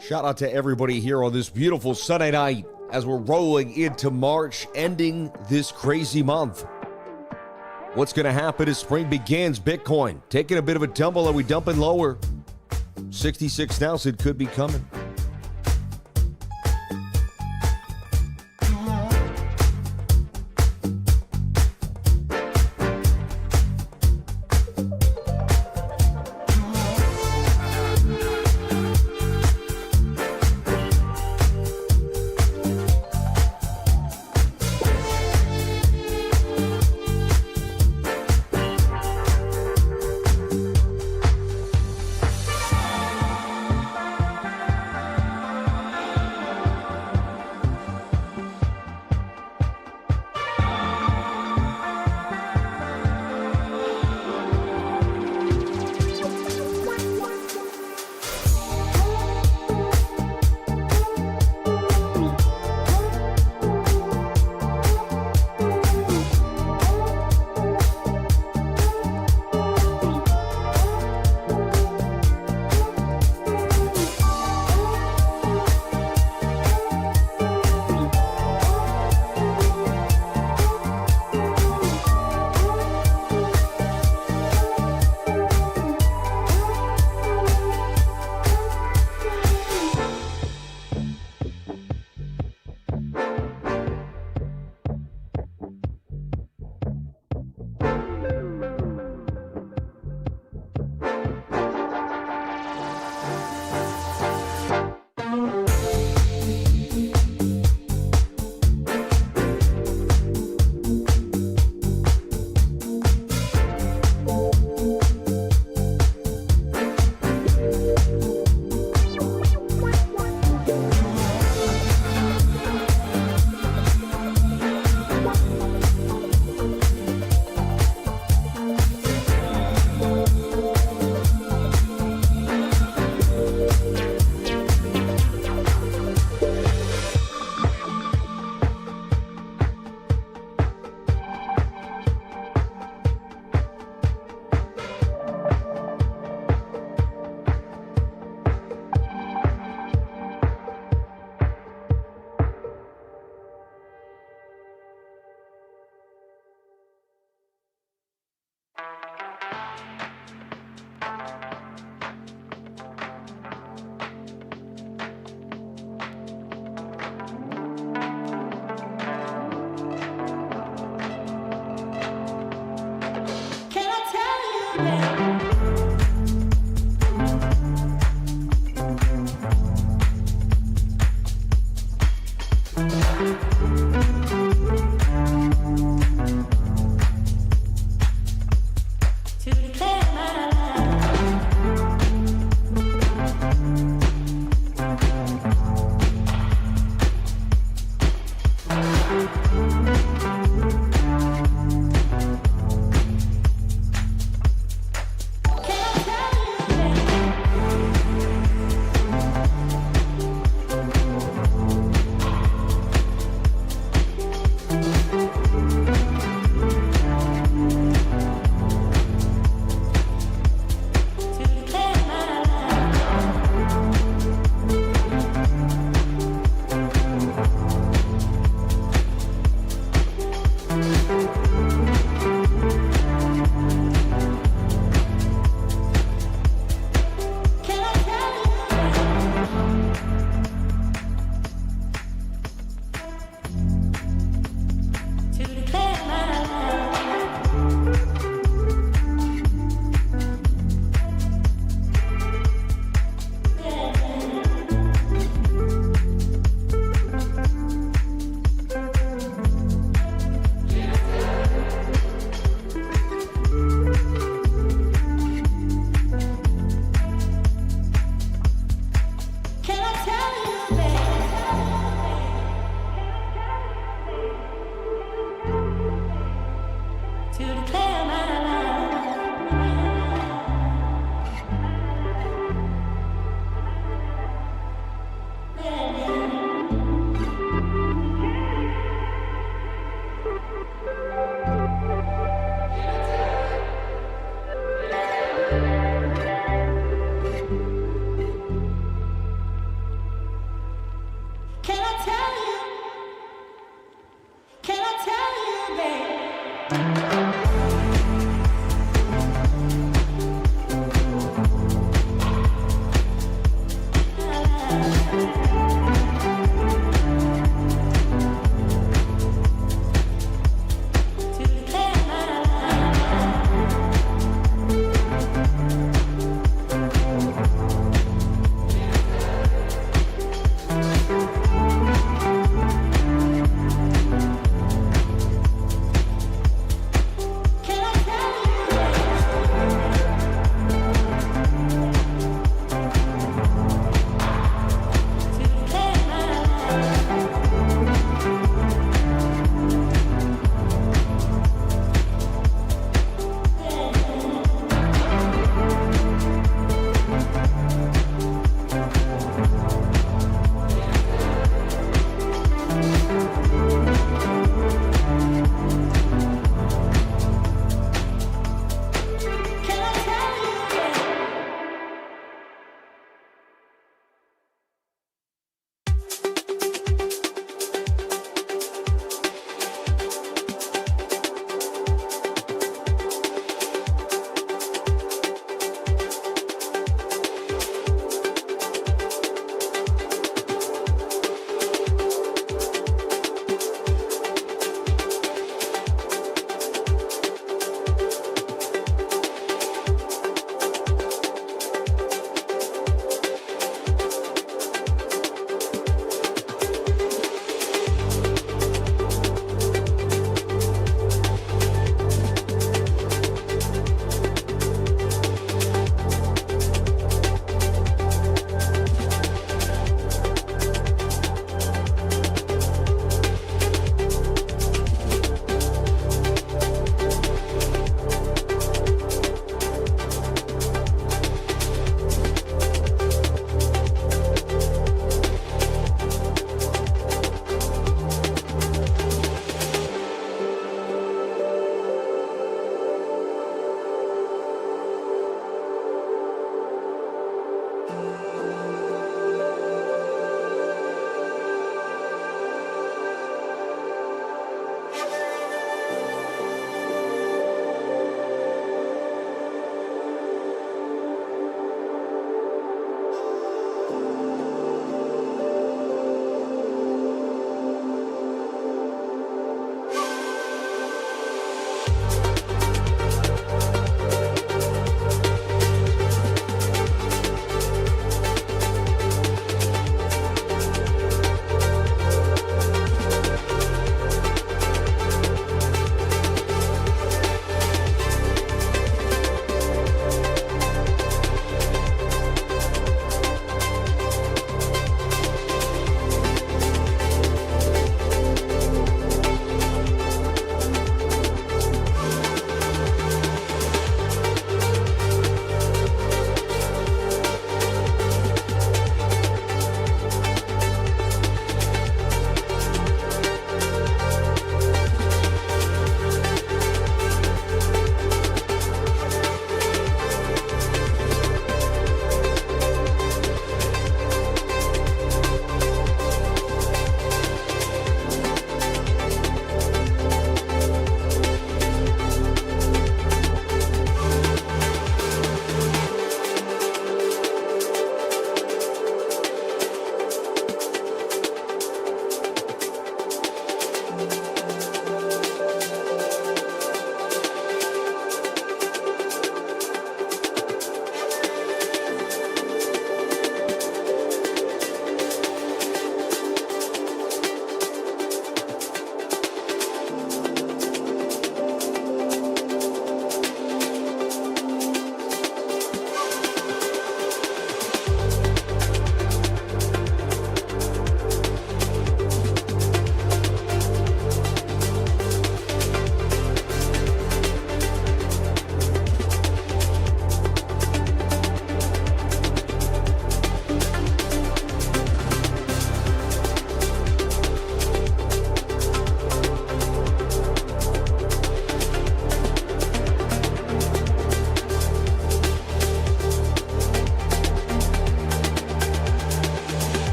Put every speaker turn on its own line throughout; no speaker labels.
Shout out to everybody here on this beautiful Sunday night as we're rolling into March, ending this crazy month. What's going to happen as spring begins? Bitcoin taking a bit of a tumble. Are we dumping lower? 66,000 could be coming.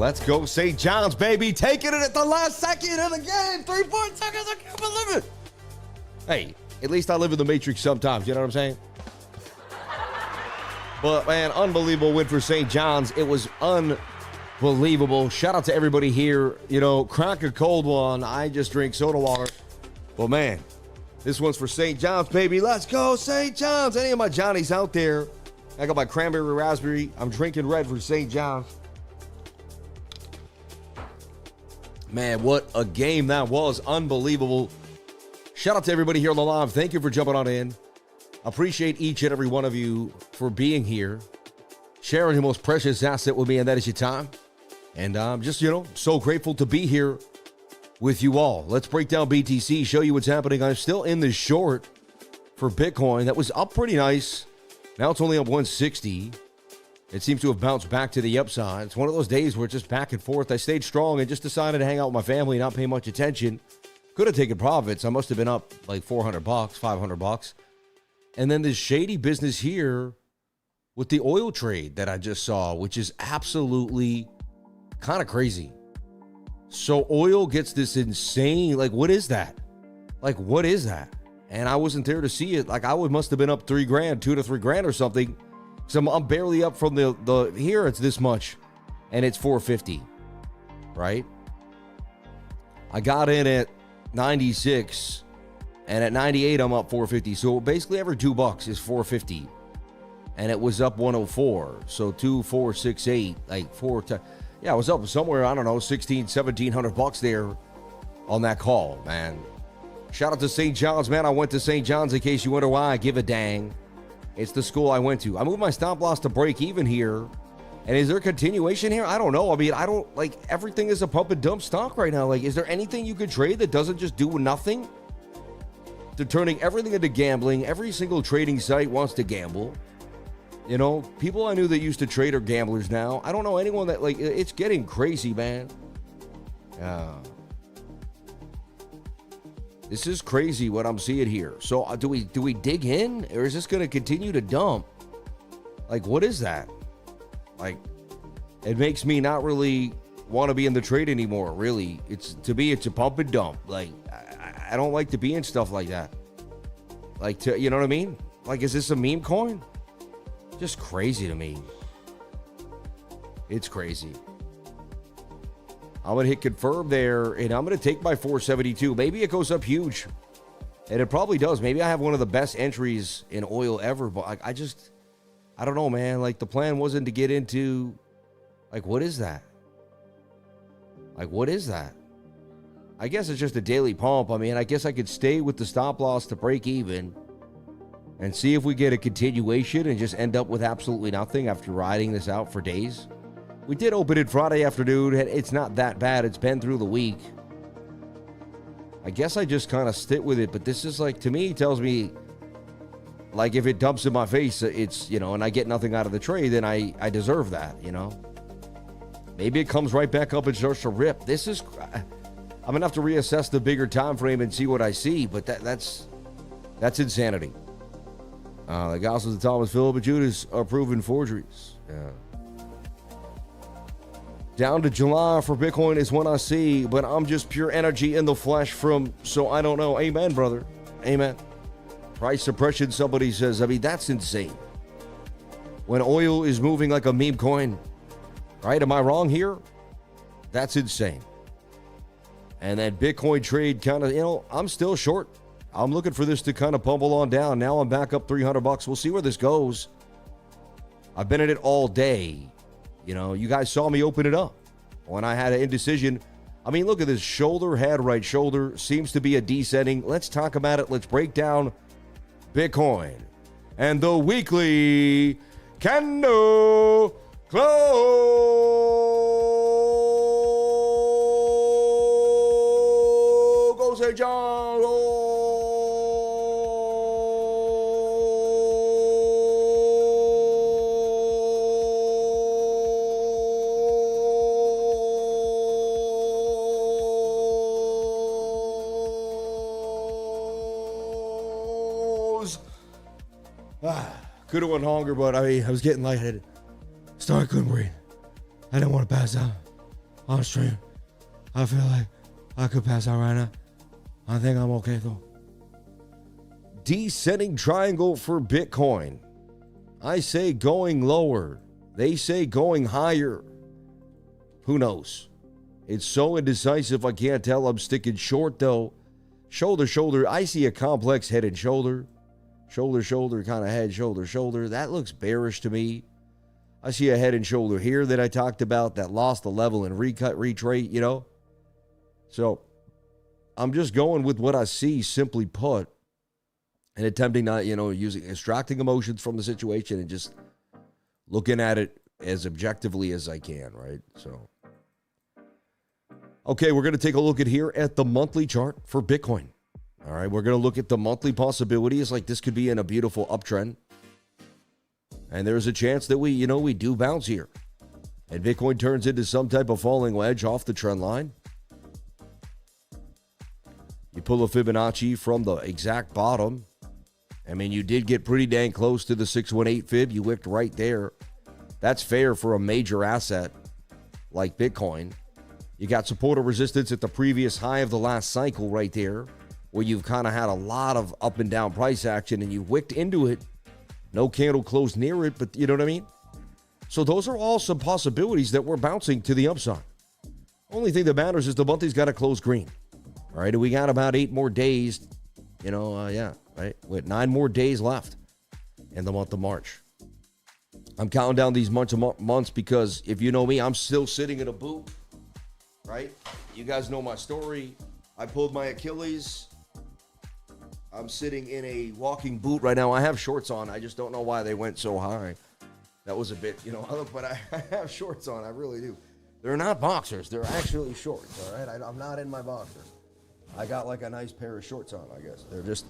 Let's go St. John's, baby. Taking it at the last second of the game. 3 seconds. I can't believe it. Hey, at least I live in the Matrix sometimes. You know what I'm saying? But, man, unbelievable win for St. John's. It was unbelievable. Shout out to everybody here. You know, crack a cold one. I just drink soda water. Well, man, this one's for St. John's, baby. Let's go, St. John's. Any of my Johnnies out there? I got my cranberry raspberry. I'm drinking red for St. John's. Man, what a game that was. Unbelievable. Shout out to everybody here on the live. Thank you for jumping on in. Appreciate each and every one of you for being here, sharing your most precious asset with me, and that is your time. And I'm just, so grateful to be here with you all. Let's break down BTC, show you what's happening. I'm still in the short for Bitcoin. That was up pretty nice. Now it's only up 160. It seems to have bounced back to the upside. It's one of those days where it's just back and forth. I stayed strong and just decided to hang out with my family, not pay much attention. Could have taken profits. I must have been up like $400, $500. And then this shady business here with the oil trade that I just saw, which is absolutely kind of crazy. So oil gets this insane, what is that? What is that? And I wasn't there to see it. I must have been up $3,000, $2,000 to $3,000 or something. So I'm barely up from the here. It's this much, and it's 450, right? I got in at 96, and at 98 I'm up 450. So basically every $2 is 450, and it was up 104. So 2,468, yeah, I was up somewhere, I don't know, $1,700 there on that call, man. Shout out to St. John's, man. I went to St. John's in case you wonder why I give a dang. It's the school I went to. I moved my stop loss to break even here. And is there continuation here? I don't know. I mean, everything is a pump and dump stock right now. Is there anything you could trade that doesn't just do nothing? They're turning everything into gambling. Every single trading site wants to gamble. People I knew that used to trade are gamblers now. I don't know anyone that, it's getting crazy, man. This is crazy what I'm seeing here. So do we dig in, or is this going to continue to dump? What is that? It makes me not really want to be in the trade anymore, really. To me, it's a pump and dump. I don't like to be in stuff like that. You know what I mean? Is this a meme coin? Just crazy to me. It's crazy. I'm going to hit confirm there, and I'm going to take my 472. Maybe it goes up huge, and it probably does. Maybe I have one of the best entries in oil ever, but I don't know, man. The plan wasn't to get into, what is that? What is that? I guess it's just a daily pump. I mean, I guess I could stay with the stop loss to break even and see if we get a continuation and just end up with absolutely nothing after riding this out for days. We did open it Friday afternoon. It's not that bad. It's been through the week. I guess I just kind of stick with it. But this is to me, it tells me, if it dumps in my face, it's, and I get nothing out of the trade, then I deserve that, Maybe it comes right back up and starts to rip. I'm going to have to reassess the bigger time frame and see what I see. But that's insanity. The Gospels of Thomas, Philip, and Judas are proven forgeries. Yeah. Down to July for Bitcoin is when I see, but I'm just pure energy in the flesh so I don't know. Amen, brother. Amen. Price suppression, somebody says. That's insane. When oil is moving like a meme coin, right? Am I wrong here? That's insane. And that Bitcoin trade kind of, I'm still short. I'm looking for this to kind of pumble on down. Now I'm back up $300. We'll see where this goes. I've been in it all day. You guys saw me open it up when I had an indecision. Look at this shoulder, head, right shoulder. Seems to be a descending. Let's talk about it. Let's break down Bitcoin and the weekly candle close. Go St. John. Could have went longer, but I was getting lightheaded. Sorry, I couldn't breathe. I didn't want to pass out. on stream. I feel like I could pass out right now. I think I'm okay though. Descending triangle for Bitcoin. I say going lower. They say going higher. Who knows? It's so indecisive, I can't tell. I'm sticking short though. Shoulder, shoulder. I see a complex head and shoulder. Shoulder, shoulder, kind of head, shoulder, shoulder. That looks bearish to me. I see a head and shoulder here that I talked about that lost the level and recut, retrade, you know? So I'm just going with what I see, simply put, and attempting not, extracting emotions from the situation and just looking at it as objectively as I can, right? So, okay, we're going to take a look at here at the monthly chart for Bitcoin. All right, we're going to look at the monthly possibilities. Like this could be in a beautiful uptrend. And there's a chance that we do bounce here. And Bitcoin turns into some type of falling wedge off the trend line. You pull a Fibonacci from the exact bottom. I mean, you did get pretty dang close to the 618 fib. You wicked right there. That's fair for a major asset like Bitcoin. You got support or resistance at the previous high of the last cycle right there, where you've kind of had a lot of up and down price action and you wicked into it. No candle closed near it, but you know what I mean? So those are all some possibilities that we're bouncing to the upside. Only thing that matters is the monthly's got to close green. All right, we got about 8 more days, right? With 9 more days left in the month of March. I'm counting down these months because if you know me, I'm still sitting in a boot, right? You guys know my story. I pulled my Achilles. I'm sitting in a walking boot right now. I have shorts on. I just don't know why they went so high. That was a bit, but I have shorts on. I really do. They're not boxers. They're actually shorts, all right? I'm not in my boxers. I got like a nice pair of shorts on, I guess. They're just,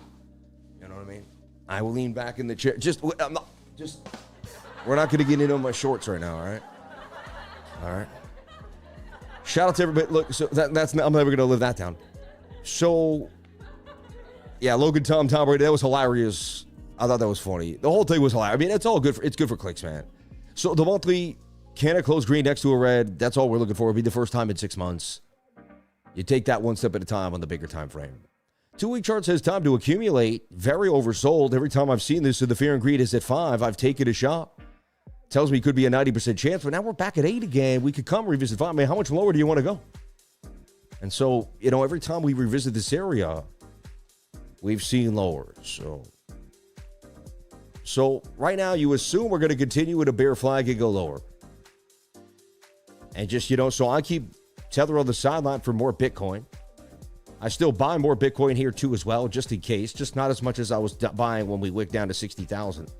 you know what I mean? I will lean back in the chair. We're not going to get into my shorts right now, all right? All right. Shout out to everybody. Look, so that's I'm never going to live that down. So, yeah, Logan Tom Brady, that was hilarious. I thought that was funny. The whole thing was hilarious. I mean, it's all good. It's good for clicks, man. So the monthly, can it close green next to a red? That's all we're looking for. It'll be the first time in 6 months. You take that one step at a time on the bigger time frame. 2-week chart says time to accumulate. Very oversold. Every time I've seen this, so the fear and greed is at 5. I've taken a shot. Tells me it could be a 90% chance, but now we're back at 8 again. We could come revisit 5. I mean, how much lower do you want to go? And so, every time we revisit this area, we've seen lower. So right now, you assume we're going to continue with a bear flag and go lower. And just, so I keep tether on the sideline for more Bitcoin. I still buy more Bitcoin here too as well, just in case. Just not as much as I was buying when we wicked down to 60,000.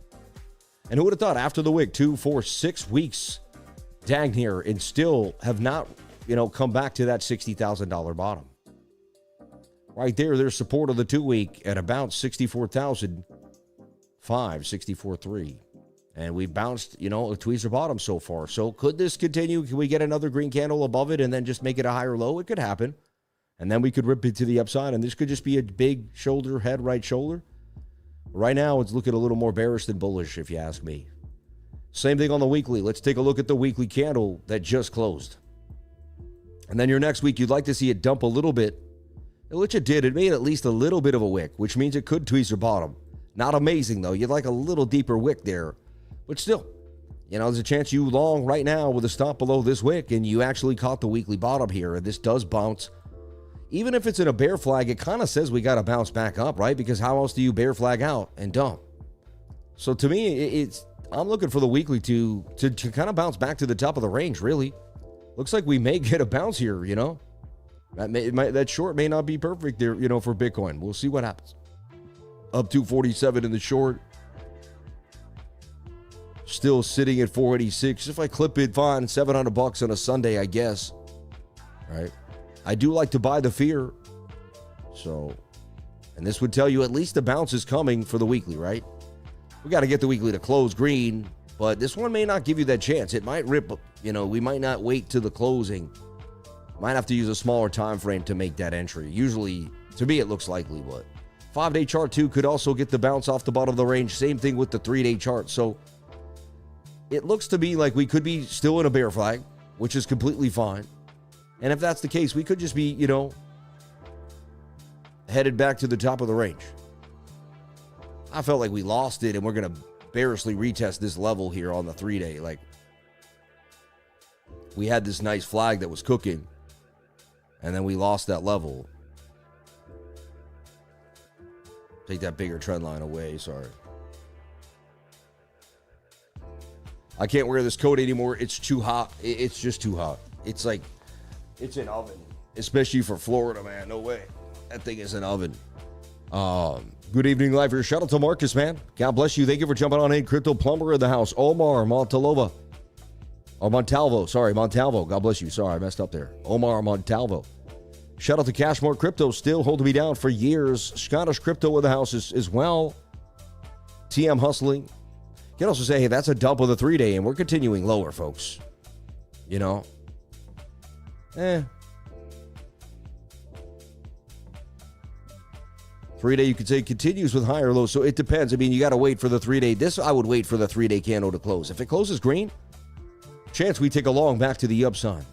And who would have thought after the wick, 2, 4, 6 weeks, dang near, and still have not, come back to that $60,000 bottom. Right there, there's support of the 2-week at about 64,005, 64.3. And we bounced, a tweezer bottom so far. So could this continue? Can we get another green candle above it and then just make it a higher low? It could happen. And then we could rip it to the upside. And this could just be a big shoulder, head, right shoulder. Right now, it's looking a little more bearish than bullish, if you ask me. Same thing on the weekly. Let's take a look at the weekly candle that just closed. And then your next week, you'd like to see it dump a little bit, which it did. It made at least a little bit of a wick, which means it could tweezer bottom. Not amazing, though. You'd like a little deeper wick there. But still, there's a chance you long right now with a stop below this wick and you actually caught the weekly bottom here. And this does bounce. Even if it's in a bear flag, it kind of says we got to bounce back up, right? Because how else do you bear flag out and dump? So to me, I'm looking for the weekly to kind of bounce back to the top of the range, really. Looks like we may get a bounce here, That short may not be perfect there, for Bitcoin. We'll see what happens. Up 247 in the short. Still sitting at 486. If I clip it, fine. $700 on a Sunday, I guess. All right. I do like to buy the fear. So, and this would tell you at least the bounce is coming for the weekly, right? We got to get the weekly to close green, but this one may not give you that chance. It might rip, we might not wait to the closing. Might have to use a smaller time frame to make that entry. Usually, to me, it looks likely, but 5-day chart too could also get the bounce off the bottom of the range. Same thing with the 3-day chart. So, it looks to me like we could be still in a bear flag, which is completely fine. And if that's the case, we could just be, you know, headed back to the top of the range. I felt like we lost it, and we're going to bearishly retest this level here on the 3-day. Like, we had this nice flag that was cooking, and then we lost that level. Take that bigger trend line away, sorry. I can't wear this coat anymore. It's too hot. It's just too hot. It's like, it's an oven. Especially for Florida, man. No way. That thing is an oven. Good evening, live here. Shout out to Marcus, man. God bless you. Thank you for jumping on in. Crypto Plumber in the house. Omar Montalvo. Or Montalvo. Sorry, Montalvo. God bless you. Sorry, I messed up there. Omar Montalvo. Shout out to Cashmore Crypto. Still holding me down for years. Scottish Crypto in the house as well. TM Hustling. You can also say, hey, that's a dump of the 3-day, and we're continuing lower, folks. You know? 3-day, you could say, continues with higher lows. So it depends. I mean, you got to wait for the 3-day. This, I would wait for the 3-day candle to close. If it closes green, chance we take a long back to the upside.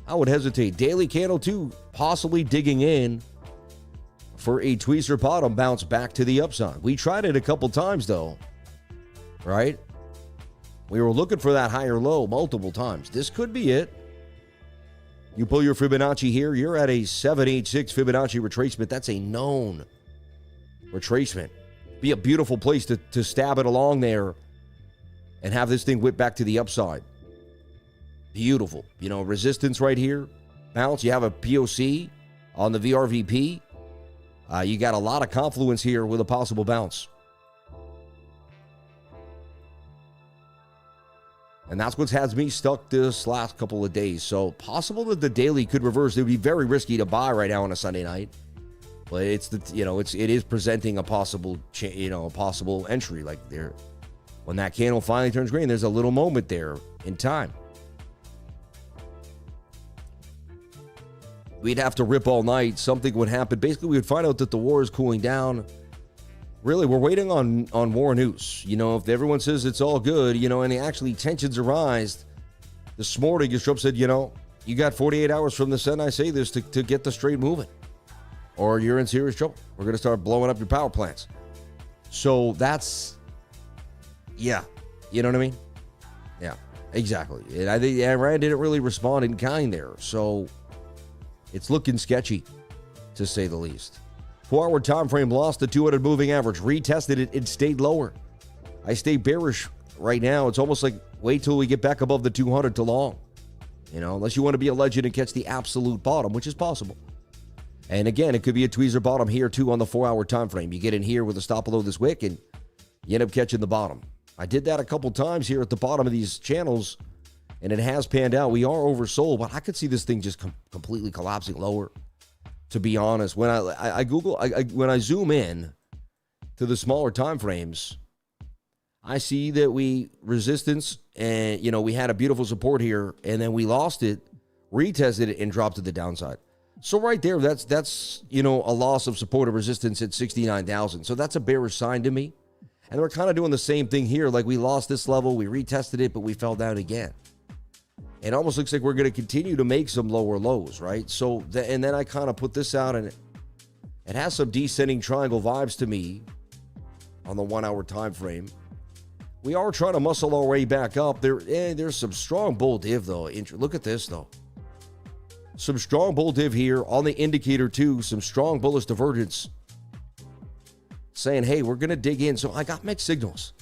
I would hesitate. Daily candle, too, possibly digging in for a tweezer bottom bounce back to the upside. We tried it a couple times, though. Right? We were looking for that higher low multiple times. This could be it. You pull your Fibonacci here, you're at a 786 Fibonacci retracement. That's a known retracement. Be a beautiful place to stab it along there and have this thing whip back to the upside. Beautiful. You know, resistance right here. Bounce. You have a POC on the VRVP. You got a lot of confluence here with a possible bounce. And that's what has me stuck this last couple of days. So possible that the daily could reverse. It would be very risky to buy right now on a Sunday night. But it's it is presenting a possible a possible entry. Like there, when that candle finally turns green, there's a little moment there in time. We'd have to rip all night. Something would happen. Basically, we would find out that the war is cooling down. Really, we're waiting on war news. You know, if everyone says it's all good, you know, and actually tensions arise. This morning, Trump said, you know, you got 48 hours from the Senate, I say this, to get the strait moving. Or you're in serious trouble. We're going to start blowing up your power plants. So that's, yeah. You know what I mean? Yeah, exactly. And I think Iran didn't really respond in kind there. So it's looking sketchy, to say the least. 4-hour time frame lost the 200 moving average, retested it, and stayed lower. I stay bearish right now. It's almost like wait till we get back above the 200 to long. You know, unless you want to be a legend and catch the absolute bottom, which is possible. And again, it could be a tweezer bottom here too on the 4-hour time frame. You get in here with a stop below this wick and you end up catching the bottom. I did that a couple times here at the bottom of these channels, and it has panned out. We are oversold, but I could see this thing just completely collapsing lower. To be honest, when when I zoom in to the smaller time frames, I see that we resistance and we had a beautiful support here, and then we lost it, retested it, and dropped to the downside. So right there, that's a loss of support or resistance at 69,000. So that's a bearish sign to me. And we're kind of doing the same thing here. Like we lost this level, we retested it, but we fell down again. It almost looks like we're going to continue to make some lower lows, right? So, and then I kind of put this out, and it has some descending triangle vibes to me on the 1-hour time frame. We are trying to muscle our way back up. There's some strong bull div, though. Look at this, though. Some strong bull div here on the indicator, too. Some strong bullish divergence saying, hey, we're going to dig in. So I got mixed signals.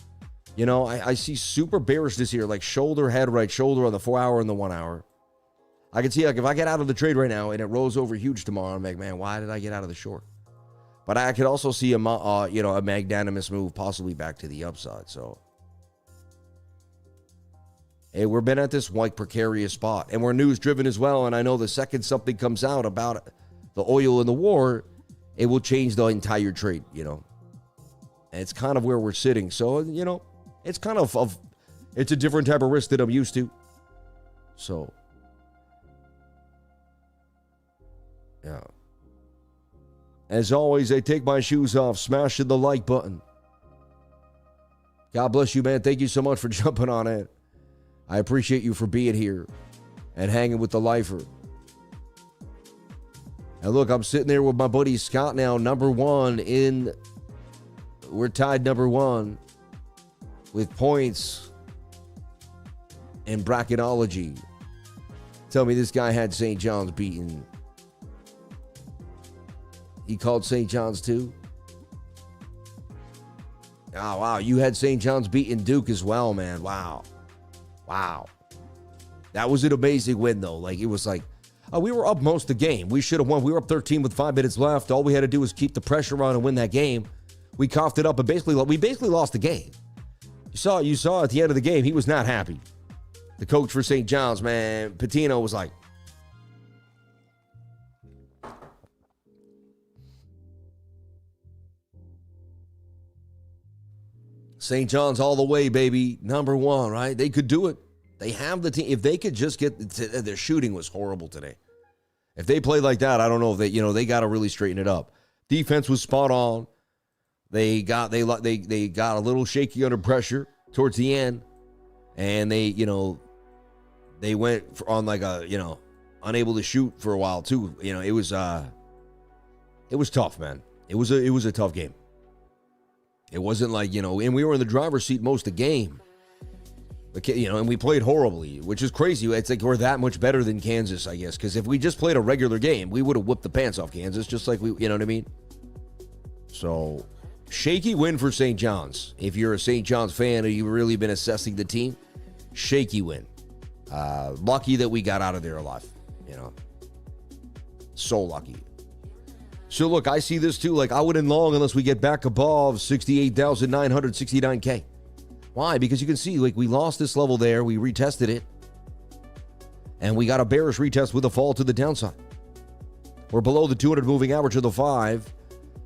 I see super bearishness here, like shoulder, head, right shoulder on the 4-hour and the 1-hour. I can see, like, if I get out of the trade right now and it rolls over huge tomorrow, I'm like, man, why did I get out of the short? But I could also see a magnanimous move possibly back to the upside. So, hey, we've been at this like precarious spot, and we're news driven as well. And I know the second something comes out about the oil and the war, it will change the entire trade. And it's kind of where we're sitting. So, it's kind of it's a different type of risk that I'm used to. So, yeah. As always, I take my shoes off, smashing the like button. God bless you, man. Thank you so much for jumping on it. I appreciate you for being here and hanging with the lifer. And look, I'm sitting there with my buddy Scott now, number one in. We're tied number one with points in bracketology. Tell me this guy had St. John's beaten. He called St. John's too? Oh, wow. You had St. John's beating Duke as well, man. Wow. Wow. That was an amazing win, though. Like, it was like, we were up most of the game. We should have won. We were up 13 with 5 minutes left. All we had to do was keep the pressure on and win that game. We coughed it up and we basically lost the game. You saw at the end of the game, he was not happy. The coach for St. John's, man, Patino was like, St. John's all the way, baby. Number one, right? They could do it. They have the team. If they could just get their shooting was horrible today. If they play like that, I don't know if they got to really straighten it up. Defense was spot on. They got a little shaky under pressure towards the end, and they went on like a unable to shoot for a while too. It was tough, man. It was a tough game. It wasn't like, and we were in the driver's seat most of the game. And we played horribly, which is crazy. It's like we're that much better than Kansas, I guess, because if we just played a regular game, we would have whooped the pants off Kansas, just like you know what I mean? So, shaky win for St. John's. If you're a St. John's fan or you've really been assessing the team, shaky win. Lucky that we got out of there alive, So lucky. So look, I see this too. Like, I wouldn't long unless we get back above 68,969K. Why? Because you can see, like, we lost this level there. We retested it. And we got a bearish retest with a fall to the downside. We're below the 200 moving average of the 5.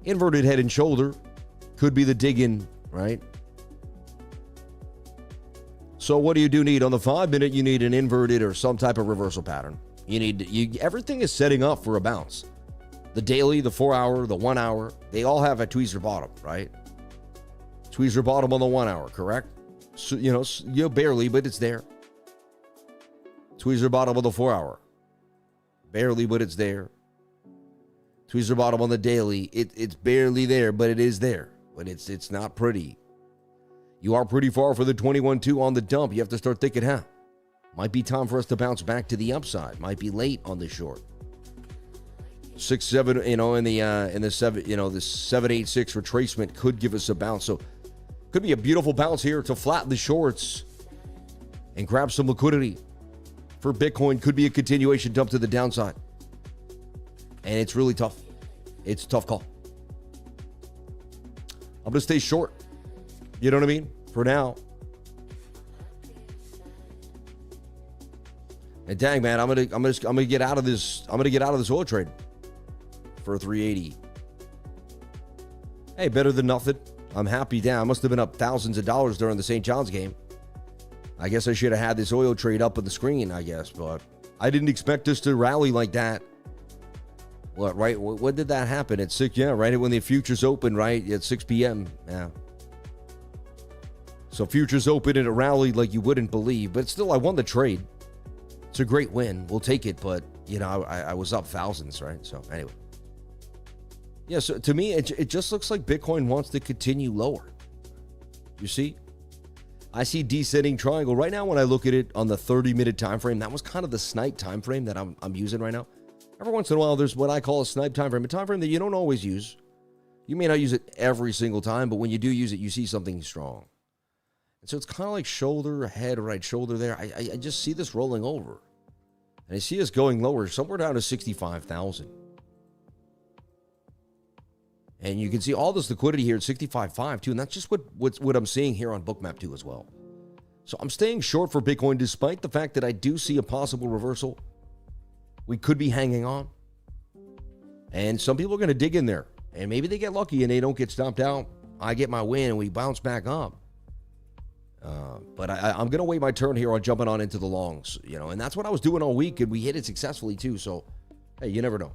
Inverted head and shoulder. Could be the dig in, right? So what do you need? On the 5 minute, you need an inverted or some type of reversal pattern. Everything is setting up for a bounce. The daily, the 4 hour, the 1 hour, they all have a tweezer bottom, right? Tweezer bottom on the 1 hour, correct? So, barely, but it's there. Tweezer bottom on the 4 hour. Barely, but it's there. Tweezer bottom on the daily. It's barely there, but it is there. But it's not pretty. You are pretty far for the 21-2 on the dump. You have to start thinking, might be time for us to bounce back to the upside. Might be late on the short. 6-7, in the 7, the 786 retracement could give us a bounce. So could be a beautiful bounce here to flatten the shorts and grab some liquidity. For Bitcoin, could be a continuation dump to the downside. And it's really tough. It's a tough call. I'm going to stay short. You know what I mean? For now. And dang, man, I'm gonna get out of this. I'm gonna get out of this oil trade for 380. Hey, better than nothing. I'm happy down. I must have been up thousands of dollars during the St. John's game. I guess I should have had this oil trade up on the screen, I guess, but I didn't expect this to rally like that. What, right? When did that happen? At 6, yeah, right when the futures opened, right? At 6 p.m., yeah. So futures opened and it rallied like you wouldn't believe, but still, I won the trade. It's a great win. We'll take it, but, I was up thousands, right? So, anyway. Yeah, so to me, it just looks like Bitcoin wants to continue lower. You see? I see descending triangle. Right now, when I look at it on the 30-minute time frame, that was kind of the snipe time frame that I'm using right now. Every once in a while, there's what I call a snipe time frame, a time frame that you don't always use. You may not use it every single time, but when you do use it, you see something strong. And so it's kind of like shoulder, head, right shoulder there. I just see this rolling over. And I see us going lower, somewhere down to 65,000. And you can see all this liquidity here at 65.5 too, and that's just what I'm seeing here on BOOKMAP too as well. So I'm staying short for Bitcoin despite the fact that I do see a possible reversal. We could be hanging on. And some people are going to dig in there. And maybe they get lucky and they don't get stomped out. I get my win and we bounce back up. But I'm going to wait my turn here on jumping on into the longs. And that's what I was doing all week, and we hit it successfully too. So, hey, you never know.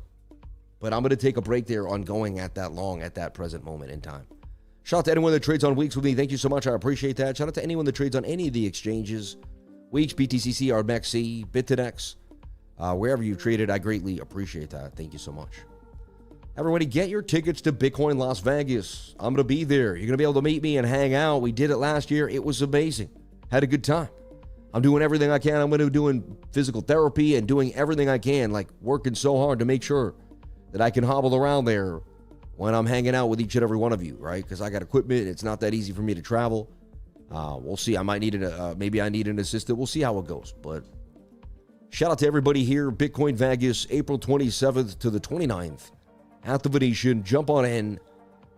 But I'm going to take a break there on going at that long at that present moment in time. Shout out to anyone that trades on Weeks with me. Thank you so much. I appreciate that. Shout out to anyone that trades on any of the exchanges. Weeks, BTC, RMXC, BitTinex. Wherever you traded, I greatly appreciate that. Thank you so much. Everybody, get your tickets to Bitcoin Las Vegas. I'm going to be there. You're going to be able to meet me and hang out. We did it last year. It was amazing. Had a good time. I'm doing everything I can. I'm going to be doing physical therapy and doing everything I can, like working so hard to make sure that I can hobble around there when I'm hanging out with each and every one of you, right? Because I got equipment. It's not that easy for me to travel. We'll see. I might need maybe I need an assistant. We'll see how it goes. But shout out to everybody here. Bitcoin Vegas, April 27th to the 29th at the Venetian. Jump on in.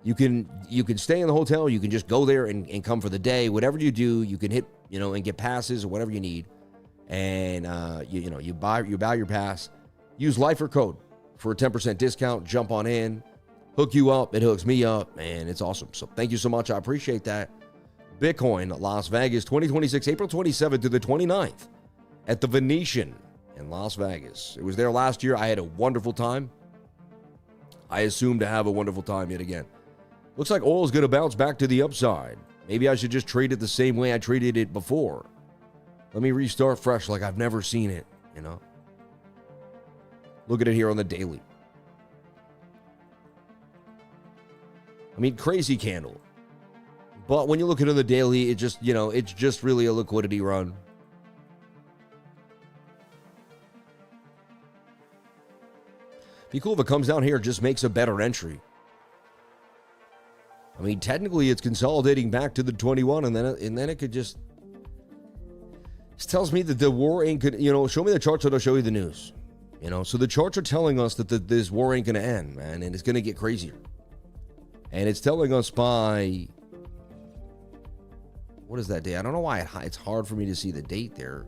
You can stay in the hotel. You can just go there and come for the day. Whatever you do, you can hit, and get passes or whatever you need. And, you buy your pass. Use Lifer code for a 10% discount. Jump on in. Hook you up. It hooks me up. And it's awesome. So thank you so much. I appreciate that. Bitcoin Las Vegas 2026, April 27th to the 29th at the Venetian in Las Vegas. It was there last year. I had a wonderful time. I assume to have a wonderful time yet again. Looks like oil is going to bounce back to the upside. Maybe I should just trade it the same way I traded it before. Let me restart fresh like I've never seen it, Look at it here on the daily. I mean, crazy candle. But when you look at it on the daily, it just, it's just really a liquidity run. Be cool if it comes down here, just makes a better entry. I mean, technically, it's consolidating back to the 21, and then it could just. This tells me that the war ain't gonna. Show me the charts, and I'll show you the news. So the charts are telling us that this war ain't gonna end, man, and it's gonna get crazier. And it's telling us by. What is that day? I don't know why it's hard for me to see the date there.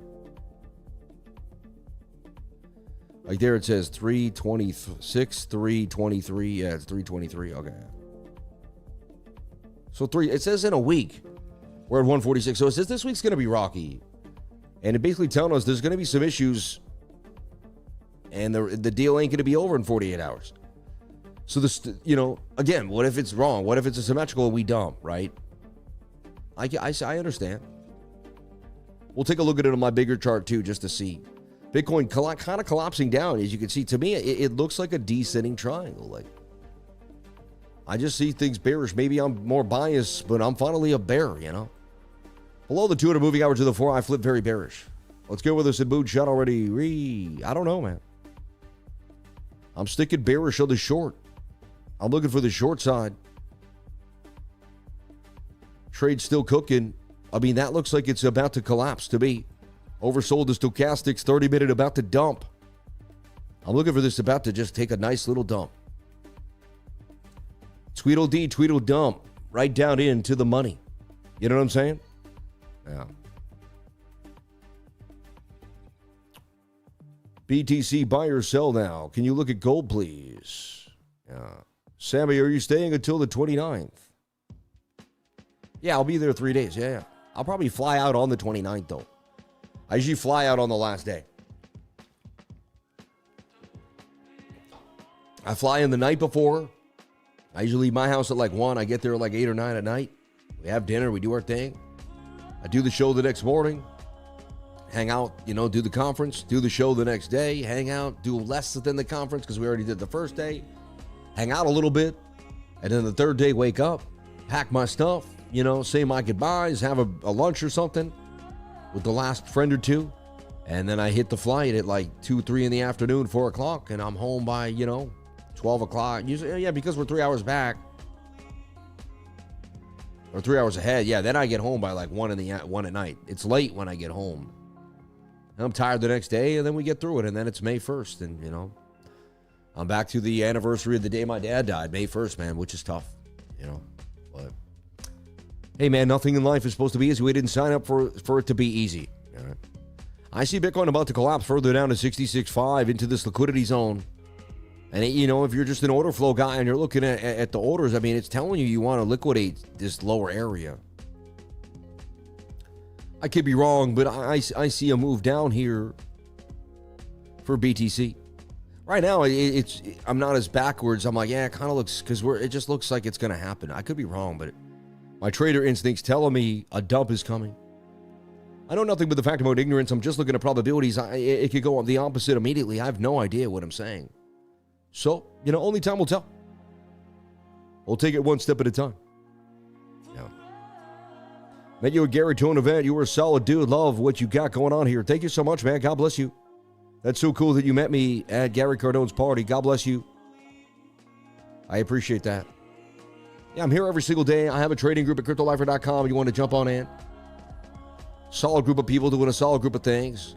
Like there it says 326, 323. Yeah, it's 323. Okay. So it says in a week, we're at 146. So it says this week's going to be rocky. And it basically telling us there's going to be some issues. And the deal ain't going to be over in 48 hours. So again, what if it's wrong? What if it's asymmetrical and we dump, right? I understand. We'll take a look at it on my bigger chart too, just to see. Bitcoin kind of collapsing down. As you can see, to me, it looks like a descending triangle. Like, I just see things bearish. Maybe I'm more biased, but I'm finally a bear, Below the 200 moving average of the 4, I flip very bearish. Let's go with this in mood shot already. I don't know, man. I'm sticking bearish on the short. I'm looking for the short side. Trade still cooking. I mean, that looks like it's about to collapse to me. Oversold the stochastics, 30-minute about to dump. I'm looking for this about to just take a nice little dump. Tweedledee, Tweedle dump. Right down into the money. You know what I'm saying? Yeah. BTC buy or sell now. Can you look at gold, please? Yeah. Sammy, are you staying until the 29th? Yeah, I'll be there 3 days. Yeah. I'll probably fly out on the 29th, though. I usually fly out on the last day. I fly in the night before. I usually leave my house at like 1. I get there at like 8 or 9 at night. We have dinner. We do our thing. I do the show the next morning. Hang out, do the conference. Do the show the next day. Hang out. Do less than the conference because we already did the first day. Hang out a little bit. And then the third day, wake up. Pack my stuff. Say my goodbyes. Have a lunch or something with the last friend or two. And then I hit the flight at like 2, 3 in the afternoon, 4 o'clock. And I'm home by, 12 o'clock. Usually, yeah, because we're 3 hours back. Or 3 hours ahead. Yeah, then I get home by like 1 at night. It's late when I get home. And I'm tired the next day, and then we get through it. And then it's May 1st. And, I'm back to the anniversary of the day my dad died. May 1st, man, which is tough. But hey, man, nothing in life is supposed to be easy. We didn't sign up for it to be easy. All right. I see Bitcoin about to collapse further down to 66.5 into this liquidity zone. And, if you're just an order flow guy and you're looking at the orders, I mean, it's telling you want to liquidate this lower area. I could be wrong, but I see a move down here for BTC. Right now, I'm not as backwards. I'm like, yeah, it kind of looks, because it just looks like it's going to happen. I could be wrong, but my trader instinct's telling me a dump is coming. I know nothing but the fact about ignorance. I'm just looking at probabilities. It could go the opposite immediately. I have no idea what I'm saying. So, only time will tell. We'll take it one step at a time. Yeah. Met you at Gary to an event. You were a solid dude. Love what you got going on here. Thank you so much, man. God bless you. That's so cool that you met me at Gary Cardone's party. God bless you. I appreciate that. Yeah, I'm here every single day. I have a trading group at CryptoLifer.com. You want to jump on in? Solid group of people doing a solid group of things.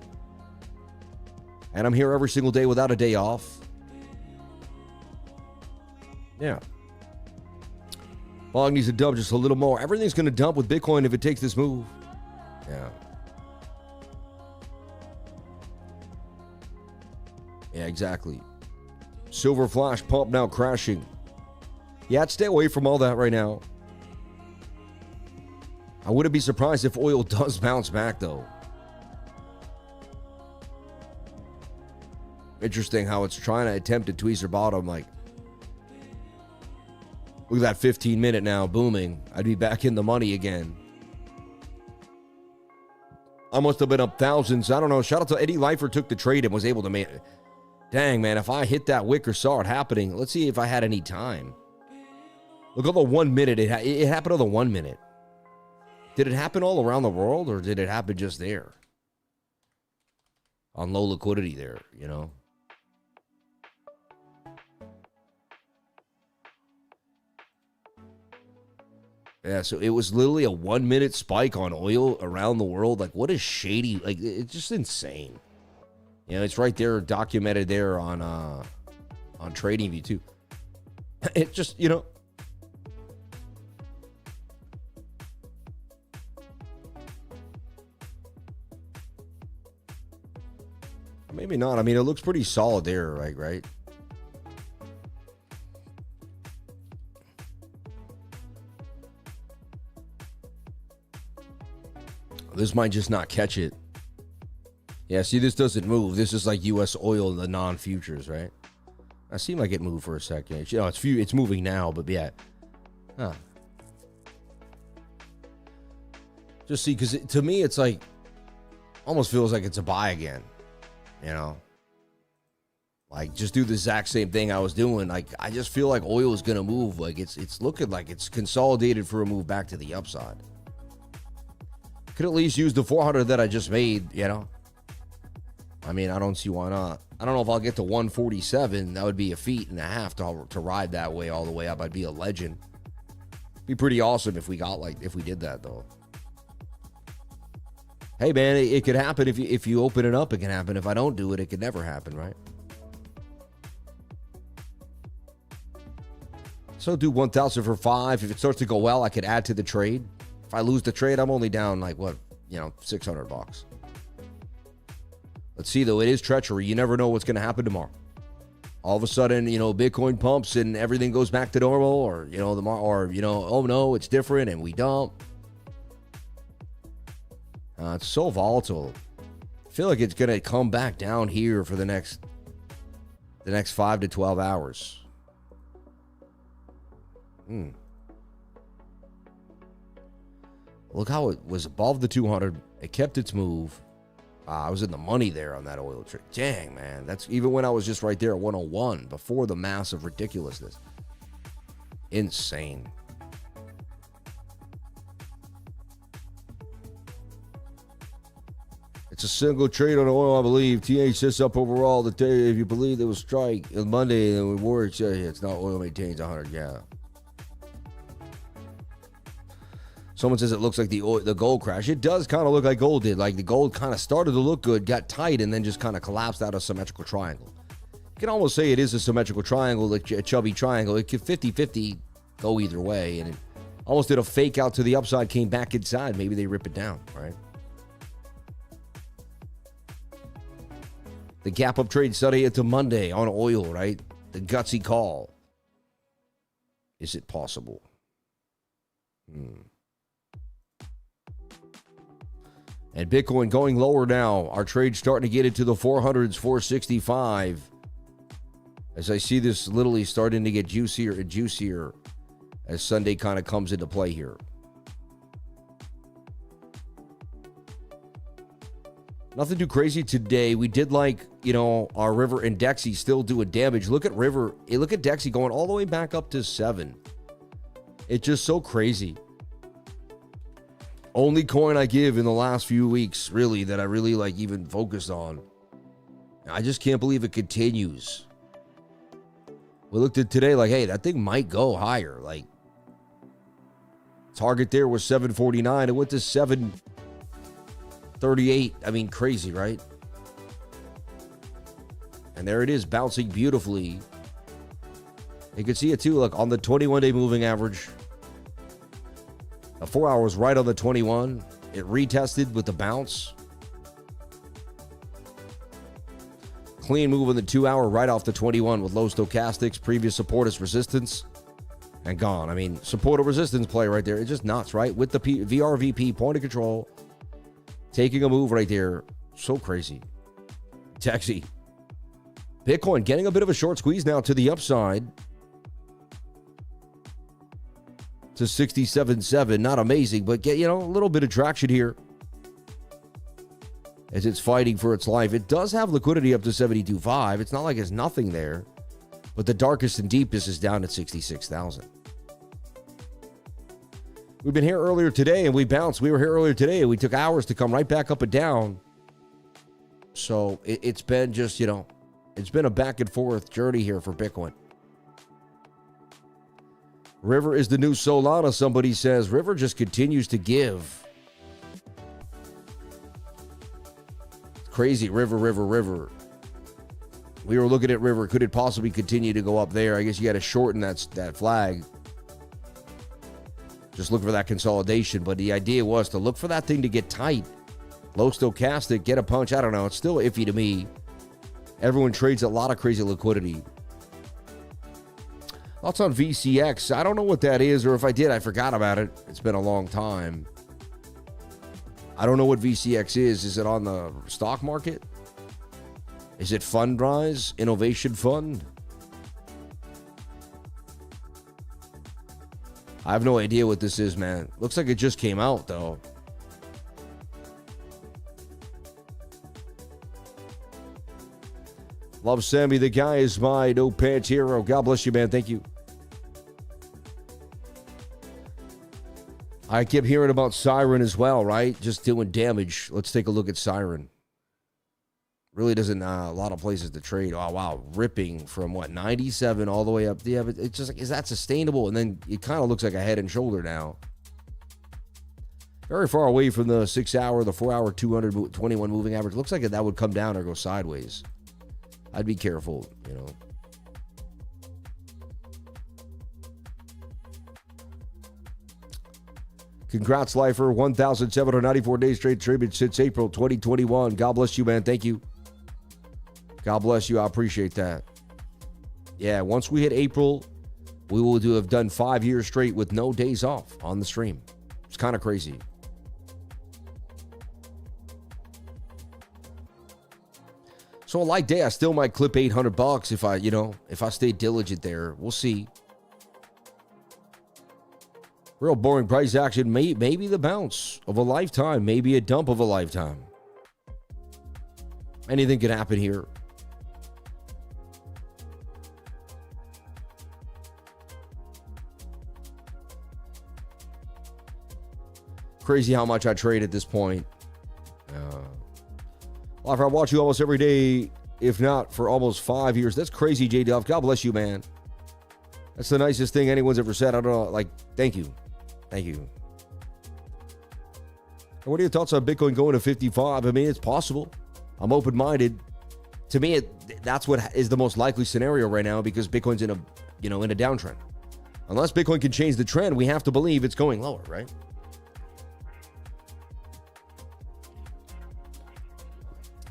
And I'm here every single day without a day off. Yeah. Bog needs to dump just a little more. Everything's going to dump with Bitcoin if it takes this move. Yeah. Yeah, exactly. Silver flash pump now crashing. Yeah, I'd stay away from all that right now. I wouldn't be surprised if oil does bounce back, though. Interesting how it's trying to attempt to tweezer bottom. Like, look at that 15-minute now booming. I'd be back in the money again. I must have been up thousands. I don't know. Shout out to Eddie Leifer, took the trade and was able to make it. Dang, man, if I hit that wick or saw it happening, let's see if I had any time. Look at the 1 minute. It happened on the 1 minute. Did it happen all around the world, or did it happen just there? On low liquidity there, Yeah, so it was literally a 1 minute spike on oil around the world. Like, what is shady? Like, it's just insane. It's right there, documented there on TradingView too. It just, Maybe not. I mean, it looks pretty solid there, right? This might just not catch it. Yeah, see, this doesn't move. This is like USOIL, the non-futures, right? I seem like it moved for a second. It's moving now, but yeah. Huh. Just see, because to me, it's like, almost feels like it's a buy again. Like, just do the exact same thing I was doing. Like, I just feel like oil is going to move. Like, it's looking like it's consolidated for a move back to the upside. Could at least use the 400 that I just made, I mean, I don't see why not. I don't know if I'll get to 147. That would be a feat and a half to ride that way all the way up. I'd be a legend. Be pretty awesome if we did that, though. Hey, man, it could happen if you open it up. It can happen. If I don't do it, it could never happen, right? So do 1,000 for 5. If it starts to go well, I could add to the trade. If I lose the trade, I'm only down like $600. Let's see, though. It is treachery. You never know what's going to happen tomorrow. All of a sudden, Bitcoin pumps and everything goes back to normal, or oh no, it's different and we dump. It's so volatile. I feel like it's going to come back down here for the next 5 to 12 hours. Look how it was above the 200. It kept its move. I was in the money there on that oil trade. Dang, man. That's even when I was just right there at 101 before the massive ridiculousness. Insane. It's a single trade on oil, I believe. TH sits up overall the day. If you believe there was strike on Monday, then we work. It's not oil maintains 100. Yeah. Someone says it looks like the gold crash. It does kind of look like gold did. Like the gold kind of started to look good, got tight, and then just kind of collapsed out of a symmetrical triangle. You can almost say it is a symmetrical triangle, like a chubby triangle. It could 50-50 go either way, and it almost did a fake out to the upside, came back inside. Maybe they rip it down, right? The gap up trade Sunday into Monday on oil, right? The gutsy call. Is it possible? And Bitcoin going lower now. Our trade starting to get into the 400s, 465. As I see this literally starting to get juicier and juicier as Sunday kind of comes into play here. Nothing too crazy today. We did like, our River and DEXE still doing damage. Look at River. Look at DEXE going all the way back up to 7. It's just so crazy. Only coin I give in the last few weeks, really, that I really even focused on. I just can't believe it continues. We looked at today hey, that thing might go higher. Target there was 749. It went to 738. I mean, crazy, right? And there it is, bouncing beautifully. You can see it too, on the 21-day moving average. The 4 hours right on the 21. It retested with the bounce. Clean move on the 2 hour right off the 21 with low stochastics. Previous support is resistance. And gone. I mean, support or resistance play right there. It's just nuts, right? With the VRVP point of control. Taking a move right there. So crazy. DEXE. Bitcoin getting a bit of a short squeeze now to the upside. To 67.7. Not amazing, but get, a little bit of traction here. As it's fighting for its life. It does have liquidity up to 72.5. It's not like it's nothing there. But the darkest and deepest is down at 66,000. We've been here earlier today and we bounced. We were here earlier today and we took hours to come right back up and down. So it's been just, it's been a back and forth journey here for Bitcoin. River is the new Solana, somebody says. River just continues to give. Crazy. River. We were looking at River. Could it possibly continue to go up there? I guess you got to shorten that flag. Just look for that consolidation. But the idea was to look for that thing to get tight. Low stochastic, get a punch. I don't know. It's still iffy to me. Everyone trades a lot of crazy liquidity. Thoughts on VCX? I don't know what that is, or if I did, I forgot about it. It's been a long time. I don't know what VCX is. Is it on the stock market? Is it Fundrise? Innovation Fund? I have no idea what this is, man. Looks like it just came out, though. Love Sammy. The guy is my no pants hero. God bless you, man. Thank you. I kept hearing about Siren as well, right? Just doing damage. Let's take a look at Siren. Really doesn't a lot of places to trade. Oh, wow. Ripping from 97 all the way up. Yeah, but it's just is that sustainable? And then it kind of looks like a head and shoulder now. Very far away from the 6 hour, the 4 hour, 221 moving average. Looks like that would come down or go sideways. I'd be careful, Congrats, Lifer. 1,794 days straight traded since April 2021. God bless you, man. Thank you. God bless you. I appreciate that. Yeah, once we hit April, we will have done 5 years straight with no days off on the stream. It's kind of crazy. So a light day, I still might clip $800 if I stay diligent there. We'll see. Real boring price action. Maybe the bounce of a lifetime. Maybe a dump of a lifetime. Anything could happen here. Crazy how much I trade at this point. I watch you almost every day, if not for almost 5 years. That's crazy, J Duff. God bless you, man. That's the nicest thing anyone's ever said. I don't know. Thank you. Thank you. What are your thoughts on Bitcoin going to 55? I mean, it's possible. I'm open-minded. To me, that's what is the most likely scenario right now because Bitcoin's in a downtrend. Unless Bitcoin can change the trend, we have to believe it's going lower, right?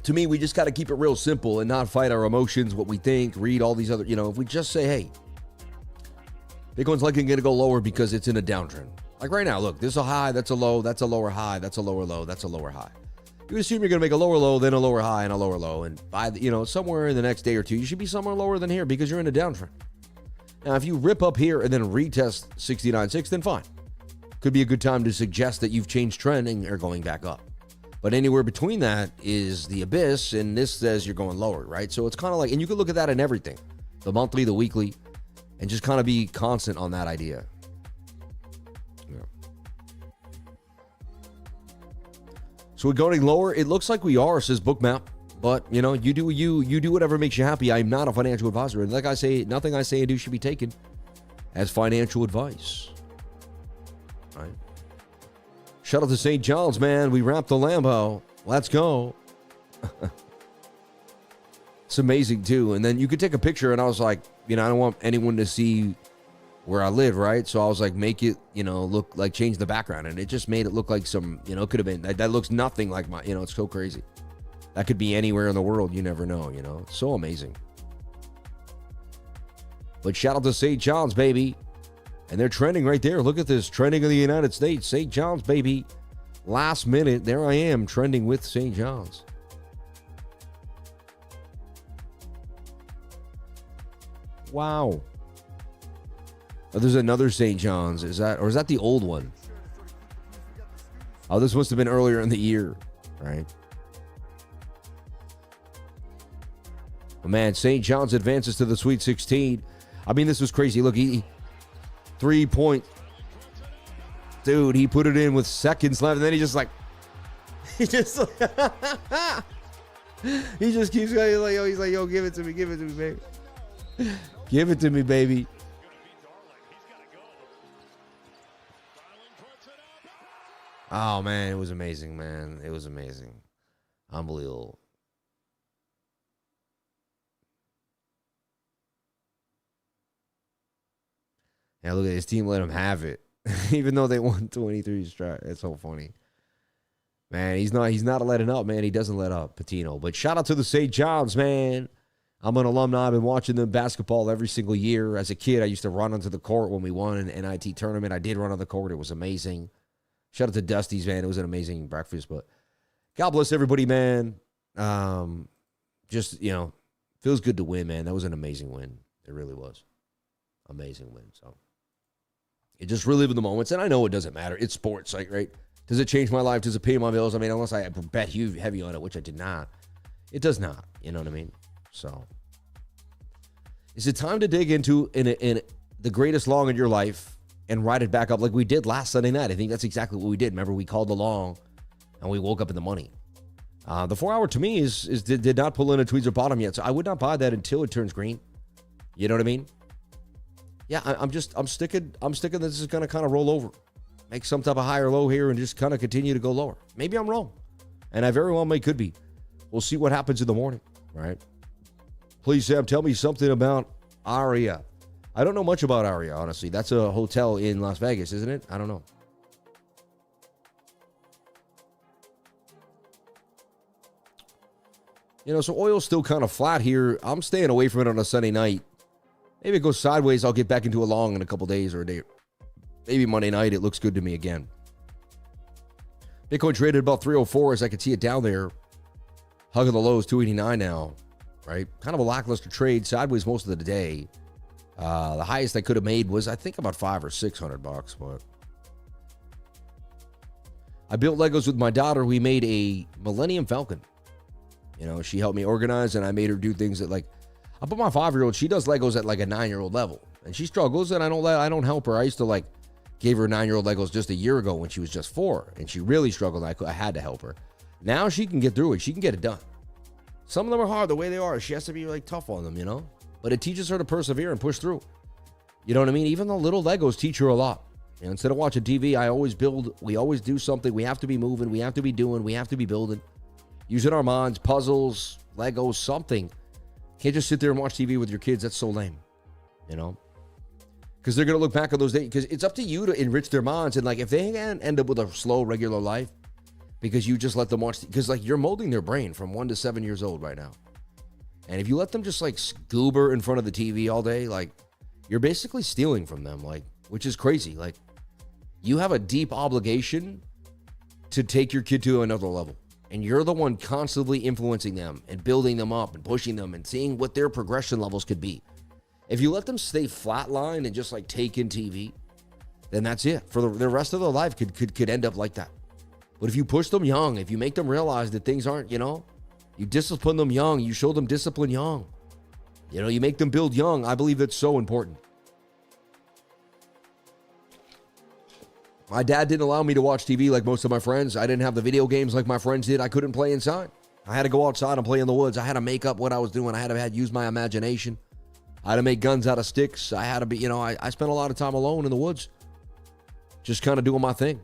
To me, we just got to keep it real simple and not fight our emotions, what we think, read all these other, if we just say, hey, Bitcoin's likely going to go lower because it's in a downtrend. Like right now, look, this is a high, that's a low, that's a lower high, that's a lower low, that's a lower high. You assume you're going to make a lower low, then a lower high, and a lower low. And by, somewhere in the next day or two, you should be somewhere lower than here because you're in a downtrend. Now, if you rip up here and then retest 69.6, then fine. Could be a good time to suggest that you've changed trend and are going back up. But anywhere between that is the abyss, and this says you're going lower, right? So it's kind of like, and you can look at that in everything, the monthly, the weekly, and just kind of be constant on that idea. Yeah. So we're going lower. It looks like we are, says BOOKMAP. But, you know, you do whatever makes you happy. I'm not a financial advisor. And like I say, nothing I say and do should be taken as financial advice. Right? Shout out to St. John's, man. We wrapped the Lambo. Let's go. It's amazing, too. And then you could take a picture, and I was like, you know, I don't want anyone to see where I live, right? So I was like, make it, you know, look like, change the background. And it just made it look like some, you know, it could have been, that looks nothing like my, you know, it's so crazy. That could be anywhere in the world. You never know, you know. It's so amazing. But shout out to St. John's, baby. And they're trending right there. Look at this. Trending in the United States. St. John's, baby. Last minute, there I am trending with St. John's. Wow. Oh, there's another St. John's. Is that the old one? Oh, this must have been earlier in the year, right? But man, St. John's advances to the Sweet 16. I mean, this was crazy. Look, he 3-point. Dude, he put it in with seconds left, and then he just he just keeps going. He's like, yo, give it to me, baby. Give it to me, baby. Oh, man, it was amazing, man. It was amazing. Unbelievable. Yeah, look at his team let him have it. Even though they won 23 straight. That's so funny. Man, he's not letting up, man. He doesn't let up, Patino. But shout out to the St. John's, man. I'm an alumni. I've been watching them basketball every single year. As a kid, I used to run onto the court when we won an NIT tournament. I did run on the court. It was amazing. Shout out to Dusty's, man. It was an amazing breakfast. But God bless everybody, man. Just, you know, feels good to win, man. That was an amazing win. It really was. Amazing win. So you just relive the moments. And I know it doesn't matter. It's sports, like, right? Does it change my life? Does it pay my bills? I mean, unless I bet heavy on it, which I did not. It does not. You know what I mean? So is it time to dig into in the greatest long in your life and ride it back up like we did last Sunday night? I think that's exactly what we did. Remember, we called the long and we woke up in the money. The 4 hour to me did not pull in a tweezers bottom yet. So I would not buy that until it turns green. You know what I mean? Yeah, I'm sticking this is going to kind of roll over. Make some type of higher low here and just kind of continue to go lower. Maybe I'm wrong. And I very well could be. We'll see what happens in the morning, right? Please, Sam, tell me something about ARIA. I don't know much about ARIA, honestly. That's a hotel in Las Vegas, isn't it? I don't know. You know, so oil's still kind of flat here. I'm staying away from it on a Sunday night. Maybe it goes sideways. I'll get back into a long in a couple days or a day. Maybe Monday night. It looks good to me again. Bitcoin traded about 304 as I could see it down there. Hugging the lows, 289 now. Right? Kind of a lackluster trade. Sideways most of the day. The highest I could have made was, I think, about $500 or $600, but I built Legos with my daughter. We made a Millennium Falcon. You know, she helped me organize, and I made her do things that, like, I put my 5-year-old, she does Legos at like a 9-year-old level, and she struggles, and I don't help her. I used to, like, gave her 9-year-old Legos just a year ago when she was just 4, and she really struggled. I had to help her. Now she can get through it. She can get it done. Some of them are hard the way they are. She has to be, like, tough on them, you know? But it teaches her to persevere and push through. You know what I mean? Even the little Legos teach her a lot. And instead of watching TV, I always build. We always do something. We have to be moving. We have to be doing. We have to be building. Using our minds, puzzles, Legos, something. Can't just sit there and watch TV with your kids. That's so lame, you know? Because they're going to look back on those days. Because it's up to you to enrich their minds. And, like, if they end up with a slow, regular life, because you just let them watch, because, like, you're molding their brain from 1 to 7 years old right now. And if you let them just, like, goober in front of the TV all day, like, you're basically stealing from them, like, which is crazy. Like, you have a deep obligation to take your kid to another level. And you're the one constantly influencing them and building them up and pushing them and seeing what their progression levels could be. If you let them stay flatlined and just, like, take in TV, then that's it. For the rest of their life could end up like that. But if you push them young, if you make them realize that things aren't, you discipline them young, you show them discipline young. You make them build young. I believe that's so important. My dad didn't allow me to watch TV like most of my friends. I didn't have the video games like my friends did. I couldn't play inside. I had to go outside and play in the woods. I had to make up what I was doing. I had to use my imagination. I had to make guns out of sticks. I had to be, I spent a lot of time alone in the woods, just kind of doing my thing,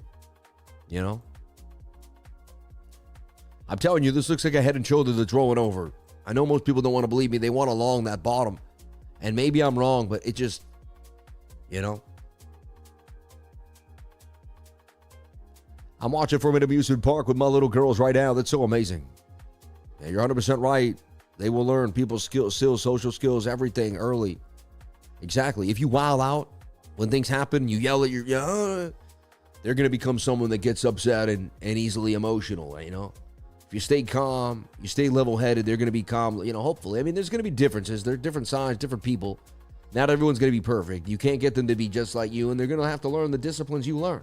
I'm telling you, this looks like a head and shoulder that's rolling over. I know most people don't want to believe me. They want along that bottom. And maybe I'm wrong, but it just, I'm watching from an amusement park with my little girls right now. That's so amazing. Yeah, you're 100% right. They will learn people's skills, social skills, everything early. Exactly. If you wild out, when things happen, you yell at they're going to become someone that gets upset and easily emotional, If you stay calm, you stay level-headed, they're going to be calm, hopefully. I mean, there's going to be differences. They're different size, different people. Not everyone's going to be perfect. You can't get them to be just like you, and they're going to have to learn the disciplines you learn.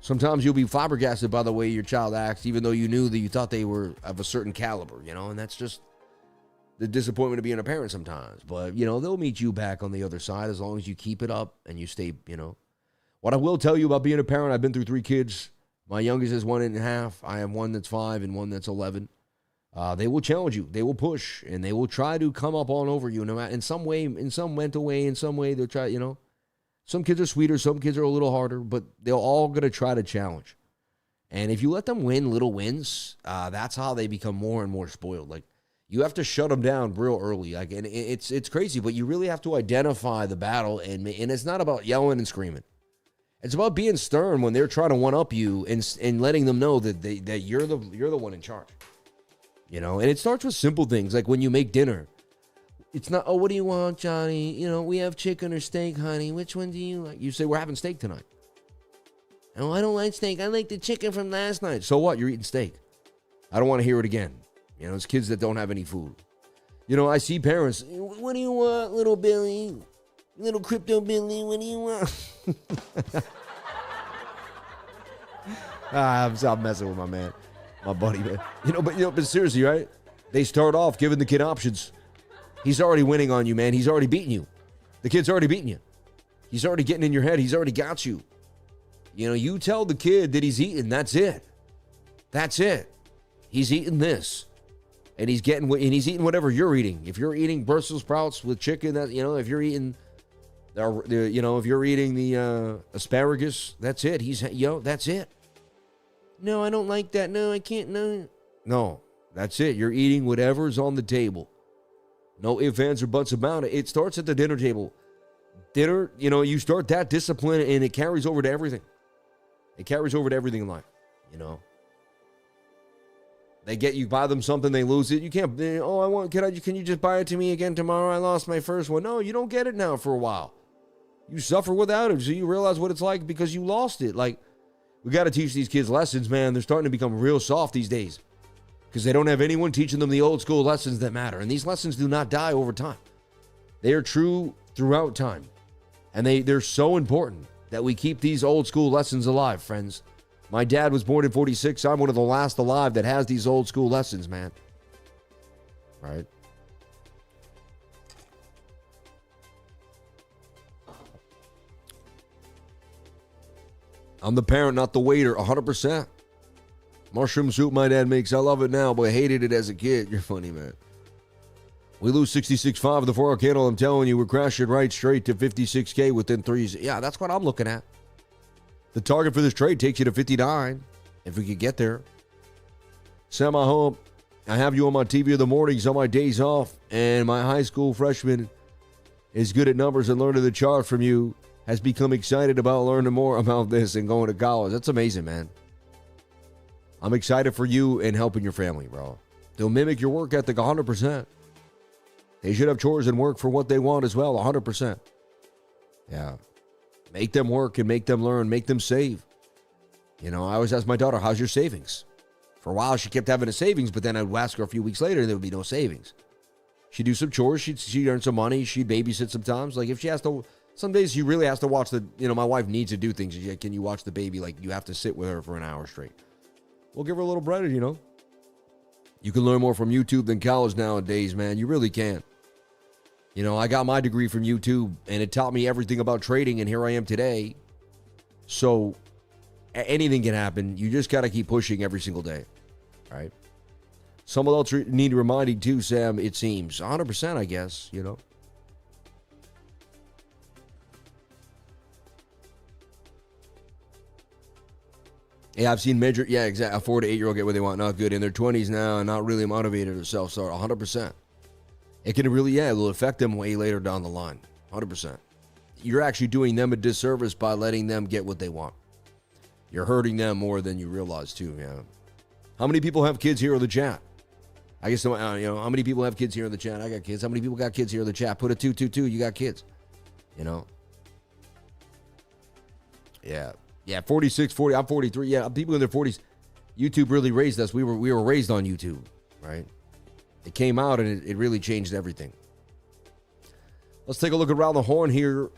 Sometimes you'll be flabbergasted by the way your child acts, even though you knew that you thought they were of a certain caliber, and that's just the disappointment of being a parent sometimes. But, they'll meet you back on the other side as long as you keep it up and you stay, What I will tell you about being a parent, I've been through 3 kids. My youngest is 1.5. I have one that's 5 and one that's 11. They will challenge you. They will push, and they will try to come up on over you in some way, in some mental way, in some way. They'll try, Some kids are sweeter, some kids are a little harder, but they're all going to try to challenge. And if you let them win little wins, that's how they become more and more spoiled. Like, you have to shut them down real early. Like, and it's crazy, but you really have to identify the battle, and it's not about yelling and screaming. It's about being stern when they're trying to one-up you and letting them know that that you're the one in charge. And it starts with simple things, like when you make dinner. It's not, what do you want, Johnny? We have chicken or steak, honey. Which one do you like? You say, we're having steak tonight. Oh, I don't like steak. I like the chicken from last night. So what? You're eating steak. I don't want to hear it again. It's kids that don't have any food. I see parents, what do you want, little Billy? Little crypto Billy, what do you want? I'm messing with my man, my buddy, man. But seriously, right? They start off giving the kid options. He's already winning on you, man. He's already beaten you. The kid's already beaten you. He's already getting in your head. He's already got you. You tell the kid that he's eating. That's it. That's it. He's eating this. And he's eating whatever you're eating. If you're eating Brussels sprouts with chicken, that if you're eating if you're eating the asparagus, that's it. That's it. No, I don't like that. No, I can't. No, that's it. You're eating whatever's on the table. No ifs, ands, or buts about it. It starts at the dinner table. Dinner, you start that discipline, and it carries over to everything. It carries over to everything in life, They you buy them something, they lose it. You can't, can you just buy it to me again tomorrow? I lost my first one. No, you don't get it now for a while. You suffer without it, so you realize what it's like because you lost it. Like, we got to teach these kids lessons, man. They're starting to become real soft these days because they don't have anyone teaching them the old school lessons that matter. And these lessons do not die over time. They are true throughout time. And they're so important that we keep these old school lessons alive, friends. My dad was born in 46. I'm one of the last alive that has these old school lessons, man. Right? I'm the parent, not the waiter, 100%. Mushroom soup my dad makes. I love it now, but I hated it as a kid. You're funny, man. We lose 66.5 of the 4-hour candle. I'm telling you, we're crashing right straight to 56K within 3. Yeah, that's what I'm looking at. The target for this trade takes you to 59, if we could get there. Sam, I hope I have you on my TV in the mornings on my days off, and my high school freshman is good at numbers and learning the chart from you, has become excited about learning more about this and going to college. That's amazing, man. I'm excited for you and helping your family, bro. They'll mimic your work ethic 100%. They should have chores and work for what they want as well, 100%. Yeah. Make them work and make them learn, make them save. I always ask my daughter, how's your savings? For a while, she kept having a savings, but then I'd ask her a few weeks later, and there would be no savings. She'd do some chores, she'd earn some money, she'd babysit sometimes. Like, if she has to, some days she really has to watch my wife needs to do things. Can you watch the baby? Like, you have to sit with her for an hour straight. we'll give her a little credit, you know. You can learn more from YouTube than college nowadays, man. You really can. You know, I got my degree from YouTube, and it taught me everything about trading, and here I am today. So anything can happen. You just got to keep pushing every single day, all right? Someone else need reminding too, Sam, it seems. 100%, I guess, you know. Yeah, I've seen major, yeah, exactly. A 4 to 8 year old get what they want, not good. In their 20s now and not really motivated or self-start. 100%. It can really, yeah, it will affect them way later down the line. 100%. You're actually doing them a disservice by letting them get what they want. You're hurting them more than you realize, too, yeah. How many people have kids here in the chat? I guess, you know, how many people have kids here in the chat? I got kids. How many people got kids here in the chat? Put a 222, you got kids. You know? Yeah. Yeah, 46, 40, I'm 43. Yeah, people in their 40s. YouTube really raised us. We were raised on YouTube, right? It came out and it really changed everything. Let's take a look around the horn here.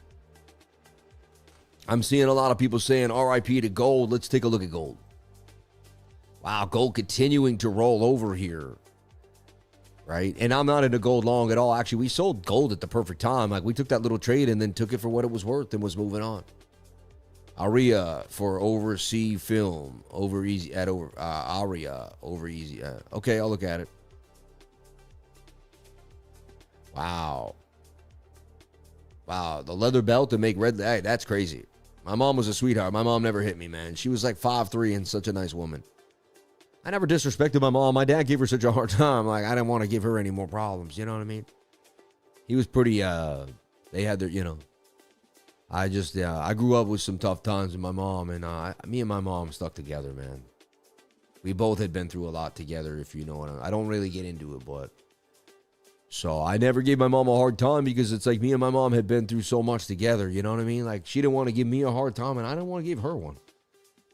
I'm seeing a lot of people saying RIP to gold. Let's take a look at gold. Wow, gold continuing to roll over here, right? And I'm not into gold long at all. Actually, we sold gold at the perfect time. Like, we took that little trade and then took it for what it was worth and was moving on. ARIA for overseas film, over easy at over ARIA over easy. Okay, I'll look at it. Wow, the leather belt to make red. Hey, that's crazy. My mom was a sweetheart. My mom never hit me, man. She was like 5'3" and such a nice woman. I never disrespected my mom. My dad gave her such a hard time. Like, I didn't want to give her any more problems. You know what I mean? He was pretty. They had their, you know. I grew up with some tough times with my mom, and me and my mom stuck together, man. We both had been through a lot together, if you know what I don't really get into it, but. So I never gave my mom a hard time because it's like me and my mom had been through so much together, you know what I mean? Like, she didn't want to give me a hard time, and I didn't want to give her one.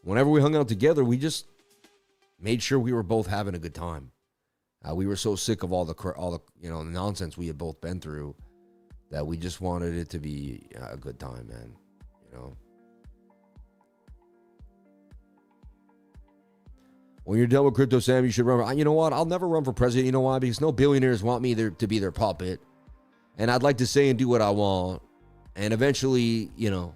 Whenever we hung out together, we just made sure we were both having a good time. We were so sick of all the you know, the nonsense we had both been through that we just wanted it to be a good time, man. You know. When you're done with crypto, Sam, you should run. You know what? I'll never run for president. You know why? Because no billionaires want me to be their puppet, and I'd like to say and do what I want, and eventually, you know,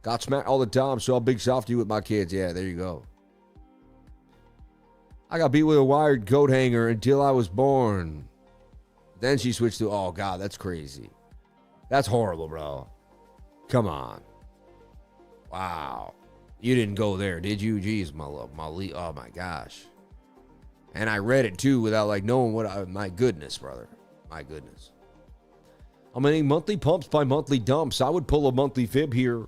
got smacked all the time. So I'll big softy with my kids. Yeah, there you go. I got beat with a wired coat hanger until I was born. Then she switched to, oh, God, that's crazy. That's horrible, bro. Come on. Wow. You didn't go there, did you? Jeez, my love. Oh, my gosh. And I read it, too, without, like, knowing what my goodness, brother. My goodness. I'm getting monthly pumps by monthly dumps. I would pull a monthly fib here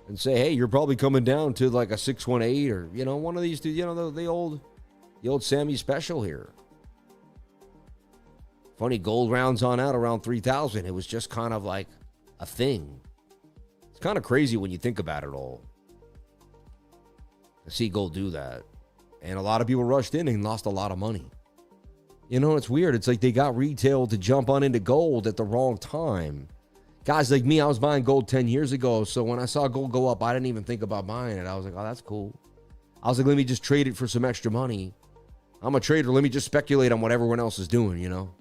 and say, hey, you're probably coming down to, like, a 618 or, you know, one of these two, you know, the old Sammy special here. Funny, gold rounds on out around 3,000. It was just kind of like a thing. It's kind of crazy when you think about it all. I see gold do that. And a lot of people rushed in and lost a lot of money. You know, it's weird. It's like they got retail to jump on into gold at the wrong time. Guys like me, I was buying gold 10 years ago. So when I saw gold go up, I didn't even think about buying it. I was like, oh, that's cool. I was like, let me just trade it for some extra money. I'm a trader. Let me just speculate on what everyone else is doing, you know?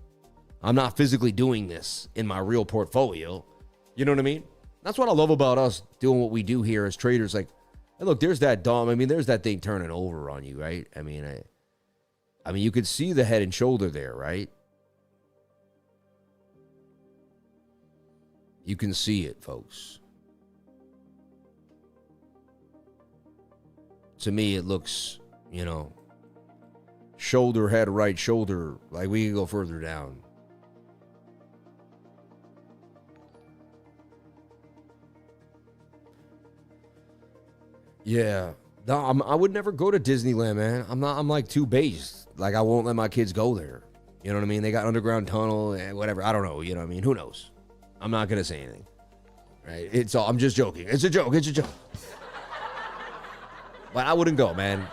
I'm not physically doing this in my real portfolio. You know what I mean? That's what I love about us doing what we do here as traders. Like, hey, look, there's that dom. I mean, there's that thing turning over on you, right? I mean, you could see the head and shoulder there, right? You can see it, folks. To me, it looks, you know, shoulder, head, right shoulder. Like, we can go further down. Yeah. No, I would never go to Disneyland, man. I'm like too based. Like, I won't let my kids go there. You know what I mean? They got underground tunnel and whatever. I don't know. You know what I mean? Who knows? I'm not going to say anything. Right? I'm just joking. It's a joke. It's a joke. But I wouldn't go, man.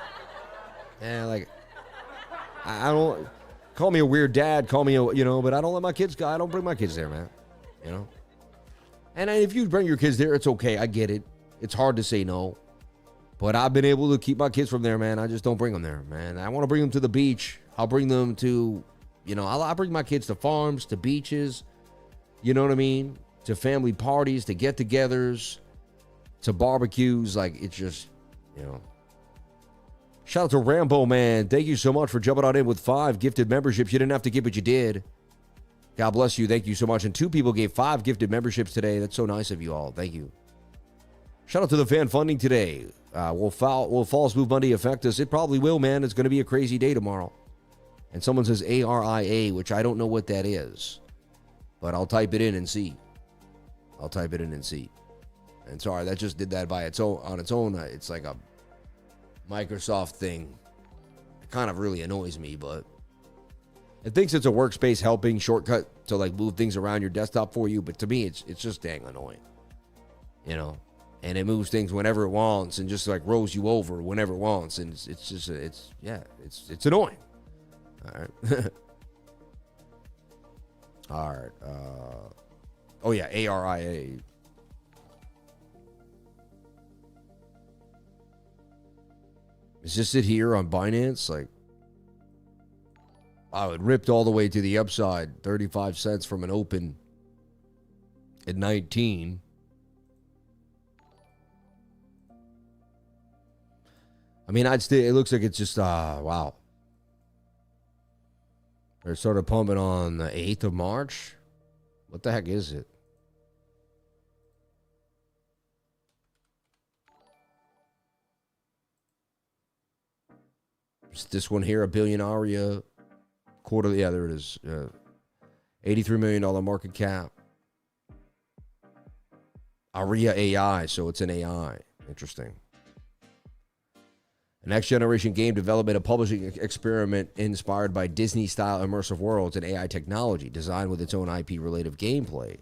Yeah, like, I don't, call me a weird dad, call me but I don't let my kids go. I don't bring my kids there, man. You know? And if you bring your kids there, it's okay. I get it. It's hard to say no. But I've been able to keep my kids from there, man. I just don't bring them there, man. I want to bring them to the beach. I'll bring them to, I'll bring my kids to farms, to beaches, you know what I mean? To family parties, to get-togethers, to barbecues. Like, it's just, Shout out to Rambo, man. Thank you so much for jumping on in with 5 gifted memberships. You didn't have to give, but you did. God bless you. Thank you so much. And 2 people gave 5 gifted memberships today. That's so nice of you all. Thank you. Shout out to the fan funding today. Will Falls Move Monday affect us? It probably will, man. It's going to be a crazy day tomorrow. And someone says ARIA, which I don't know what that is. But I'll type it in and see. And sorry, that just did that by its own, on its own. It's like a Microsoft thing. It kind of really annoys me, but it thinks it's a workspace helping shortcut to like move things around your desktop for you. But to me, it's just dang annoying, And it moves things whenever it wants and just like rolls you over whenever it wants, and it's annoying. All right. All right. Oh yeah, ARIA. Is this it here on Binance? Like, wow, it ripped all the way to the upside. 35 cents from an open at 19. I mean, it looks like it's just, wow. They're sort of pumping on the 8th of March. What the heck is it? This one here, a billion ARIA quarterly. Yeah, there it is. $83 million market cap. ARIA AI, so it's an AI. Interesting. A next generation game development and publishing experiment inspired by Disney-style immersive worlds and AI technology, designed with its own IP-related gameplay.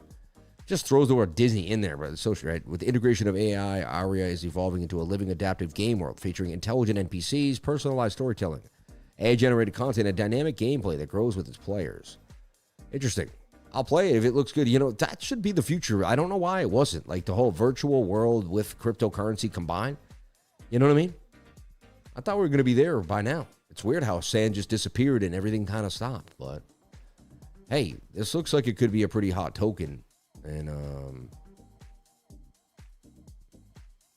Just throws the word Disney in there, but it's social, right? With the integration of AI, ARIA is evolving into a living, adaptive game world featuring intelligent NPCs, personalized storytelling, AI-generated content, and dynamic gameplay that grows with its players. Interesting. I'll play it if it looks good. That should be the future. I don't know why it wasn't. Like the whole virtual world with cryptocurrency combined. You know what I mean? I thought we were going to be there by now. It's weird how sand just disappeared and everything kind of stopped. But, hey, this looks like it could be a pretty hot token. And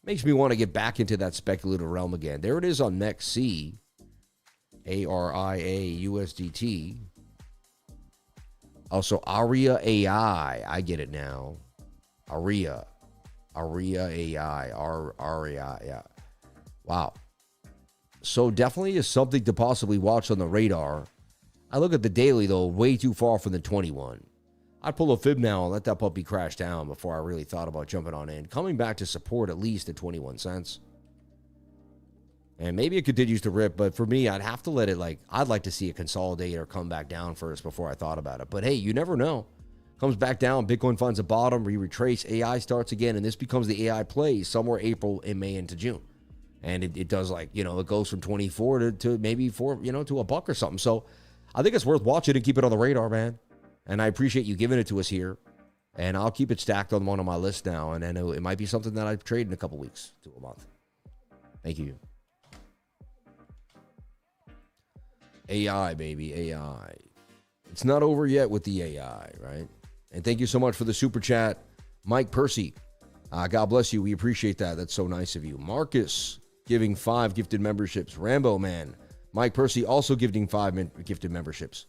makes me want to get back into that speculative realm again. There it is on MEXC. ARIA USDT. Also, ARIA AI. I get it now. ARIA AI. ARIA. Yeah. Wow. So definitely is something to possibly watch on the radar. I look at the daily, though, way too far from the 21. I'd pull a fib now and let that puppy crash down before I really thought about jumping on in. Coming back to support at least at 21 cents. And maybe it continues to rip, but for me, I'd have to let it, I'd like to see it consolidate or come back down first before I thought about it. But hey, you never know. Comes back down, Bitcoin finds a bottom, retrace, AI starts again, and this becomes the AI play somewhere April and May into June. And it does it goes from 24 to maybe 4, to a buck or something. So I think it's worth watching and keep it on the radar, man. And I appreciate you giving it to us here. And I'll keep it stacked on one of my lists now. And then it might be something that I trade in a couple weeks to a month. Thank you. AI, baby, AI. It's not over yet with the AI, right? And thank you so much for the super chat, Mike Percy. God bless you. We appreciate that. That's so nice of you. Marcus giving 5 gifted memberships. Rambo Man. Mike Percy also giving 5 gifted memberships.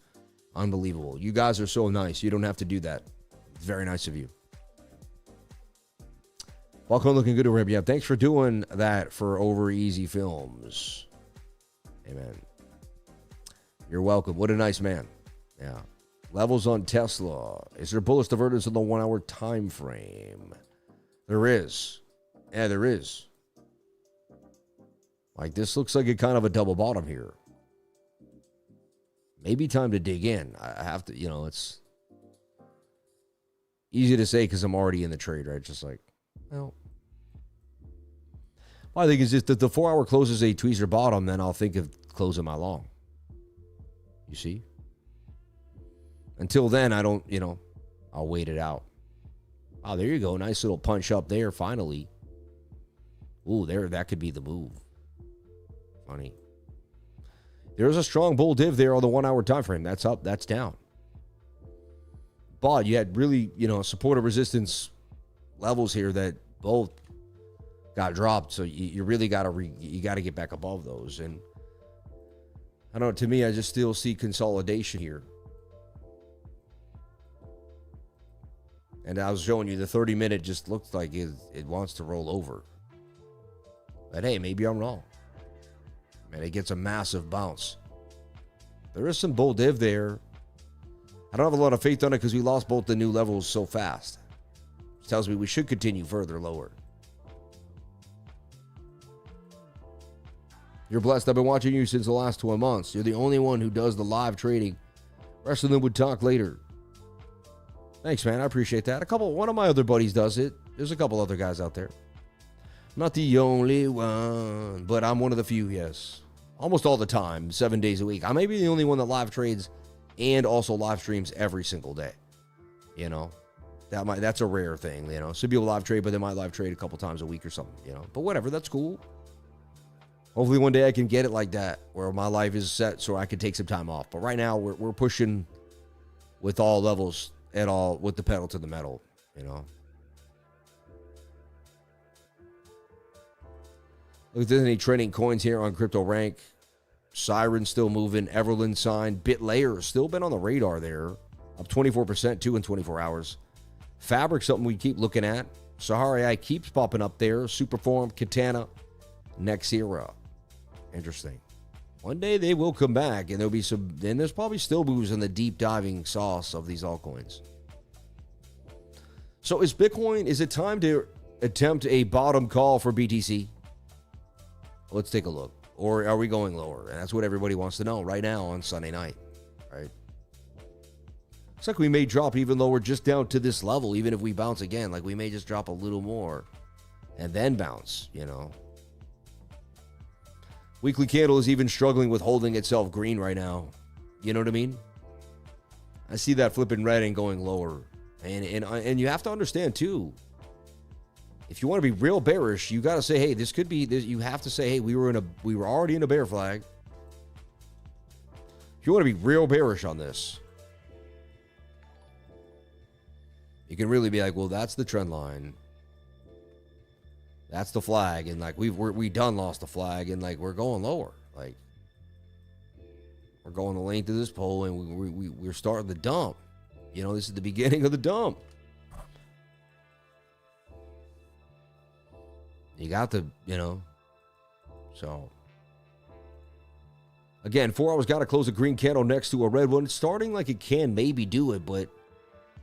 Unbelievable. You guys are so nice. You don't have to do that. It's very nice of you. Welcome, looking good to Rib. Yeah, thanks for doing that for Over Easy Films. Amen. You're welcome. What a nice man. Yeah. Levels on Tesla. Is there bullish divergence in the 1 hour time frame? There is. Yeah, there is. This looks like a kind of a double bottom here. Maybe time to dig in. I have to, it's easy to say because I'm already in the trade, right? Just well, I think it's just that the 4 hour closes a tweezer bottom, then I'll think of closing my long. You see? Until then, I don't, I'll wait it out. Oh, there you go. Nice little punch up there, finally. Ooh, that could be the move. Funny. There's a strong bull div there on the 1 hour time frame. That's up, that's down. But you had really, support and resistance levels here that both got dropped. So you really got to get back above those. And I don't know, to me, I just still see consolidation here. And I was showing you the 30-minute just looks like it wants to roll over. But hey, maybe I'm wrong. Man, it gets a massive bounce. There is some bull div there. I don't have a lot of faith on it because we lost both the new levels so fast. Which tells me we should continue further lower. You're blessed. I've been watching you since the last 12 months. You're the only one who does the live trading. The rest of them would talk later. Thanks, man. I appreciate that. One of my other buddies does it. There's a couple other guys out there. I'm not the only one, but I'm one of the few, yes. Almost all the time, 7 days a week. I may be the only one that live trades and also live streams every single day. That's a rare thing, Some people live trade, but they might live trade a couple times a week or something, But whatever, that's cool. Hopefully one day I can get it like that, where my life is set so I can take some time off. But right now, we're pushing with all levels at all, with the pedal to the metal, Look, if there's any trending coins here on Crypto Rank. Siren still moving. Everland sign. BitLayer still been on the radar there. Up 24%, 2 in 24 hours. Fabric, something we keep looking at. Sahara AI keeps popping up there. Superform, Katana, Nexera. Interesting. One day they will come back, and there's probably still moves in the deep diving sauce of these altcoins. So is it time to attempt a bottom call for BTC? Let's take a look. Or are we going lower? And that's what everybody wants to know right now on Sunday night, right? Looks like we may drop even though we're just down to this level, even if we bounce again. Like we may just drop a little more and then bounce, Weekly candle is even struggling with holding itself green right now. You know what I mean? I see that flipping red and going lower. And you have to understand too, if you want to be real bearish, you got to say, hey, this could be this. You have to say, hey, we were already in a bear flag. If you want to be real bearish on this, you can really be like, well, that's the trend line. That's the flag, and like we done lost the flag, and like we're going lower. Like we're going the length of this pole, and we're starting the dump. This is the beginning of the dump. You got to, so. Again, 4 hours got to close a green candle next to a red one. It's starting like it can maybe do it, but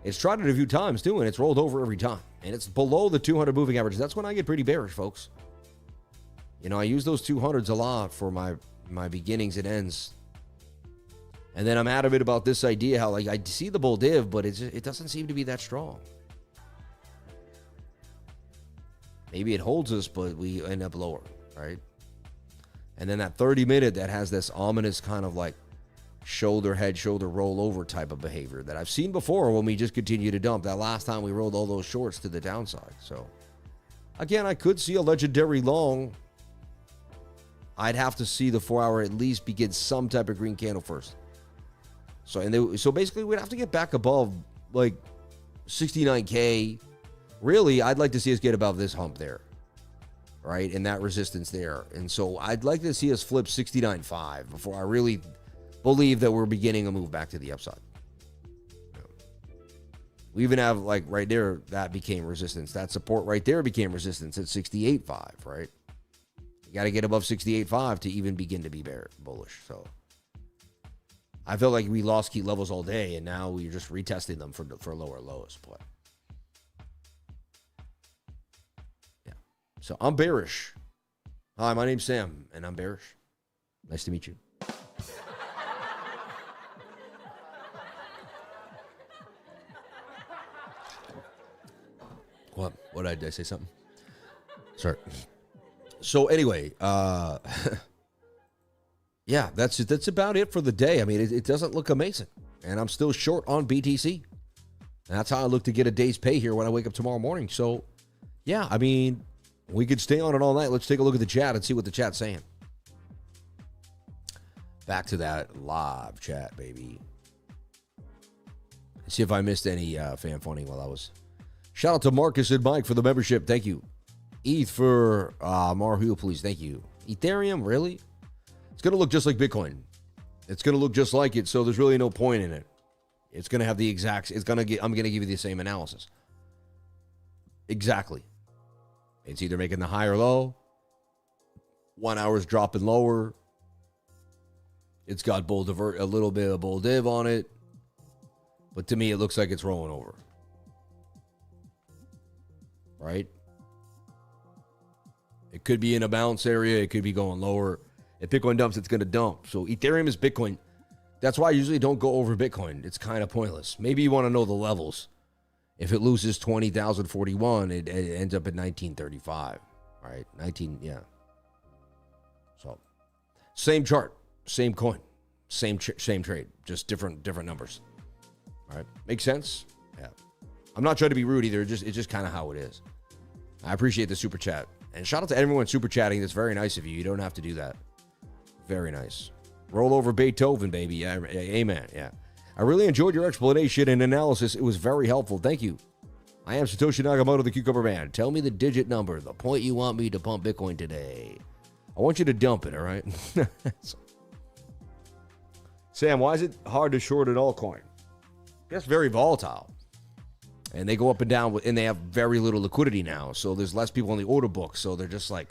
it's tried it a few times too, and it's rolled over every time. And it's below the 200 moving average. That's when I get pretty bearish, folks. I use those 200s a lot for my beginnings and ends. And then I'm adamant about this idea how like I see the bull div, but it doesn't seem to be that strong. Maybe it holds us, but we end up lower, right? And then that 30-minute that has this ominous kind of like shoulder, head, shoulder, roll over type of behavior that I've seen before when we just continue to dump. That last time we rolled all those shorts to the downside. So, again, I could see a legendary long. I'd have to see the 4 hour at least begin some type of green candle first. So basically, we'd have to get back above like 69K. Really, I'd like to see us get above this hump there, right? And that resistance there. And so I'd like to see us flip 69.5 before I really believe that we're beginning a move back to the upside. We even have like right there, that became resistance. That support right there became resistance at 68.5, right? You got to get above 68.5 to even begin to be bullish. So I feel like we lost key levels all day, and now we're just retesting them for lower lows. But yeah, so I'm bearish. Hi, my name's Sam, and I'm bearish. Nice to meet you. What did I say something? Sorry. So anyway, yeah, that's about it for the day. I mean, it doesn't look amazing, and I'm still short on BTC. And that's how I look to get a day's pay here when I wake up tomorrow morning. So, yeah, I mean, We could stay on it all night. Let's take a look at the chat and see what the chat's saying. Back to that live chat, baby. See if I missed any fan funny while I was. Shout out to Marcus and Mike for the membership. Thank you. ETH for Marhu, please. Thank you. Ethereum, really? It's going to look just like Bitcoin. It's going to look just like it, so there's really no point in it. It's going to have the exact, I'm going to give you the same analysis. Exactly. It's either making the high or low. 1 hour's dropping lower. It's got a little bit of bull div on it. But to me, it looks like it's rolling over. Right? It could be in a bounce area. It could be going lower. If Bitcoin dumps, it's going to dump. So Ethereum is Bitcoin. That's why I usually don't go over Bitcoin. It's kind of pointless. Maybe you want to know the levels. If it loses 20,041, it ends up at 1935. Right? 19, yeah. So, same chart, same coin, same trade, just different numbers. All right, makes sense. Yeah, I'm not trying to be rude either. It's just kind of how it is. I appreciate the super chat, and shout out to everyone super chatting. That's very nice of you. You don't have to do that. Very nice. Roll over Beethoven, baby. Yeah, amen. Yeah, I really enjoyed your explanation and analysis. It was very helpful. Thank you. I am Satoshi Nakamoto, the Cucumber Man. Tell me the digit number, the point you want me to pump Bitcoin today. I want you to dump it. All right. Sam, why is it hard to short an altcoin? That's very volatile. And they go up and down, and they have very little liquidity now. So there's less people on the order book. So they're just like,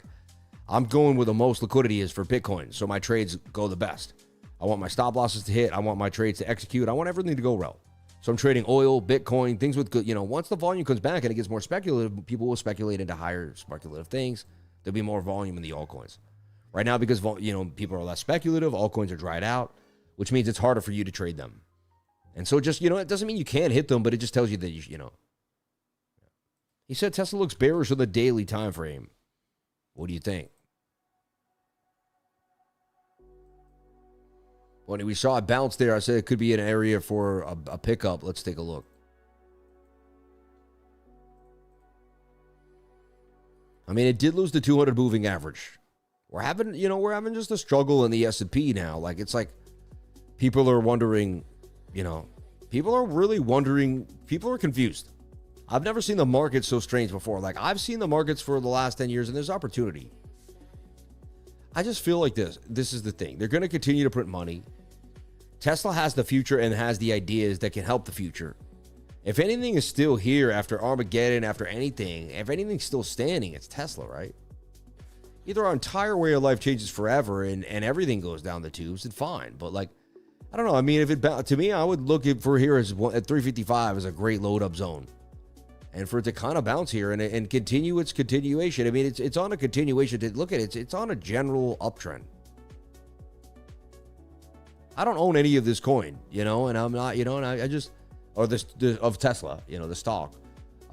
I'm going where the most liquidity is for Bitcoin. So my trades go the best. I want my stop losses to hit. I want my trades to execute. I want everything to go well. So I'm trading oil, Bitcoin, things with good, once the volume comes back and it gets more speculative, people will speculate into higher speculative things. There'll be more volume in the altcoins. Right now, because, people are less speculative, altcoins are dried out, which means it's harder for you to trade them. And so just, it doesn't mean you can't hit them, but it just tells you that, He said Tesla looks bearish on the daily time frame. What do you think? When we saw it bounce there, I said it could be an area for a pickup. Let's take a look. I mean, it did lose the 200 moving average. We're having just a struggle in the S&P now. Like, it's like people are wondering, people are really wondering, people are confused. I've never seen the market so strange before. Like, I've seen the markets for the last 10 years, and there's opportunity. I just feel like this. This is the thing. They're going to continue to print money. Tesla has the future and has the ideas that can help the future. If anything is still here after Armageddon, after anything, if anything's still standing, it's Tesla, right? Either our entire way of life changes forever and everything goes down the tubes, then fine. But, like, I don't know. I mean, if it to me, I would look for here as at 355 as a great load up zone. And for it to kind of bounce here and continue its continuation. I mean, it's on a continuation. To look at it, it's on a general uptrend. I don't own any of this coin, and I'm not, and I just, or of Tesla, the stock.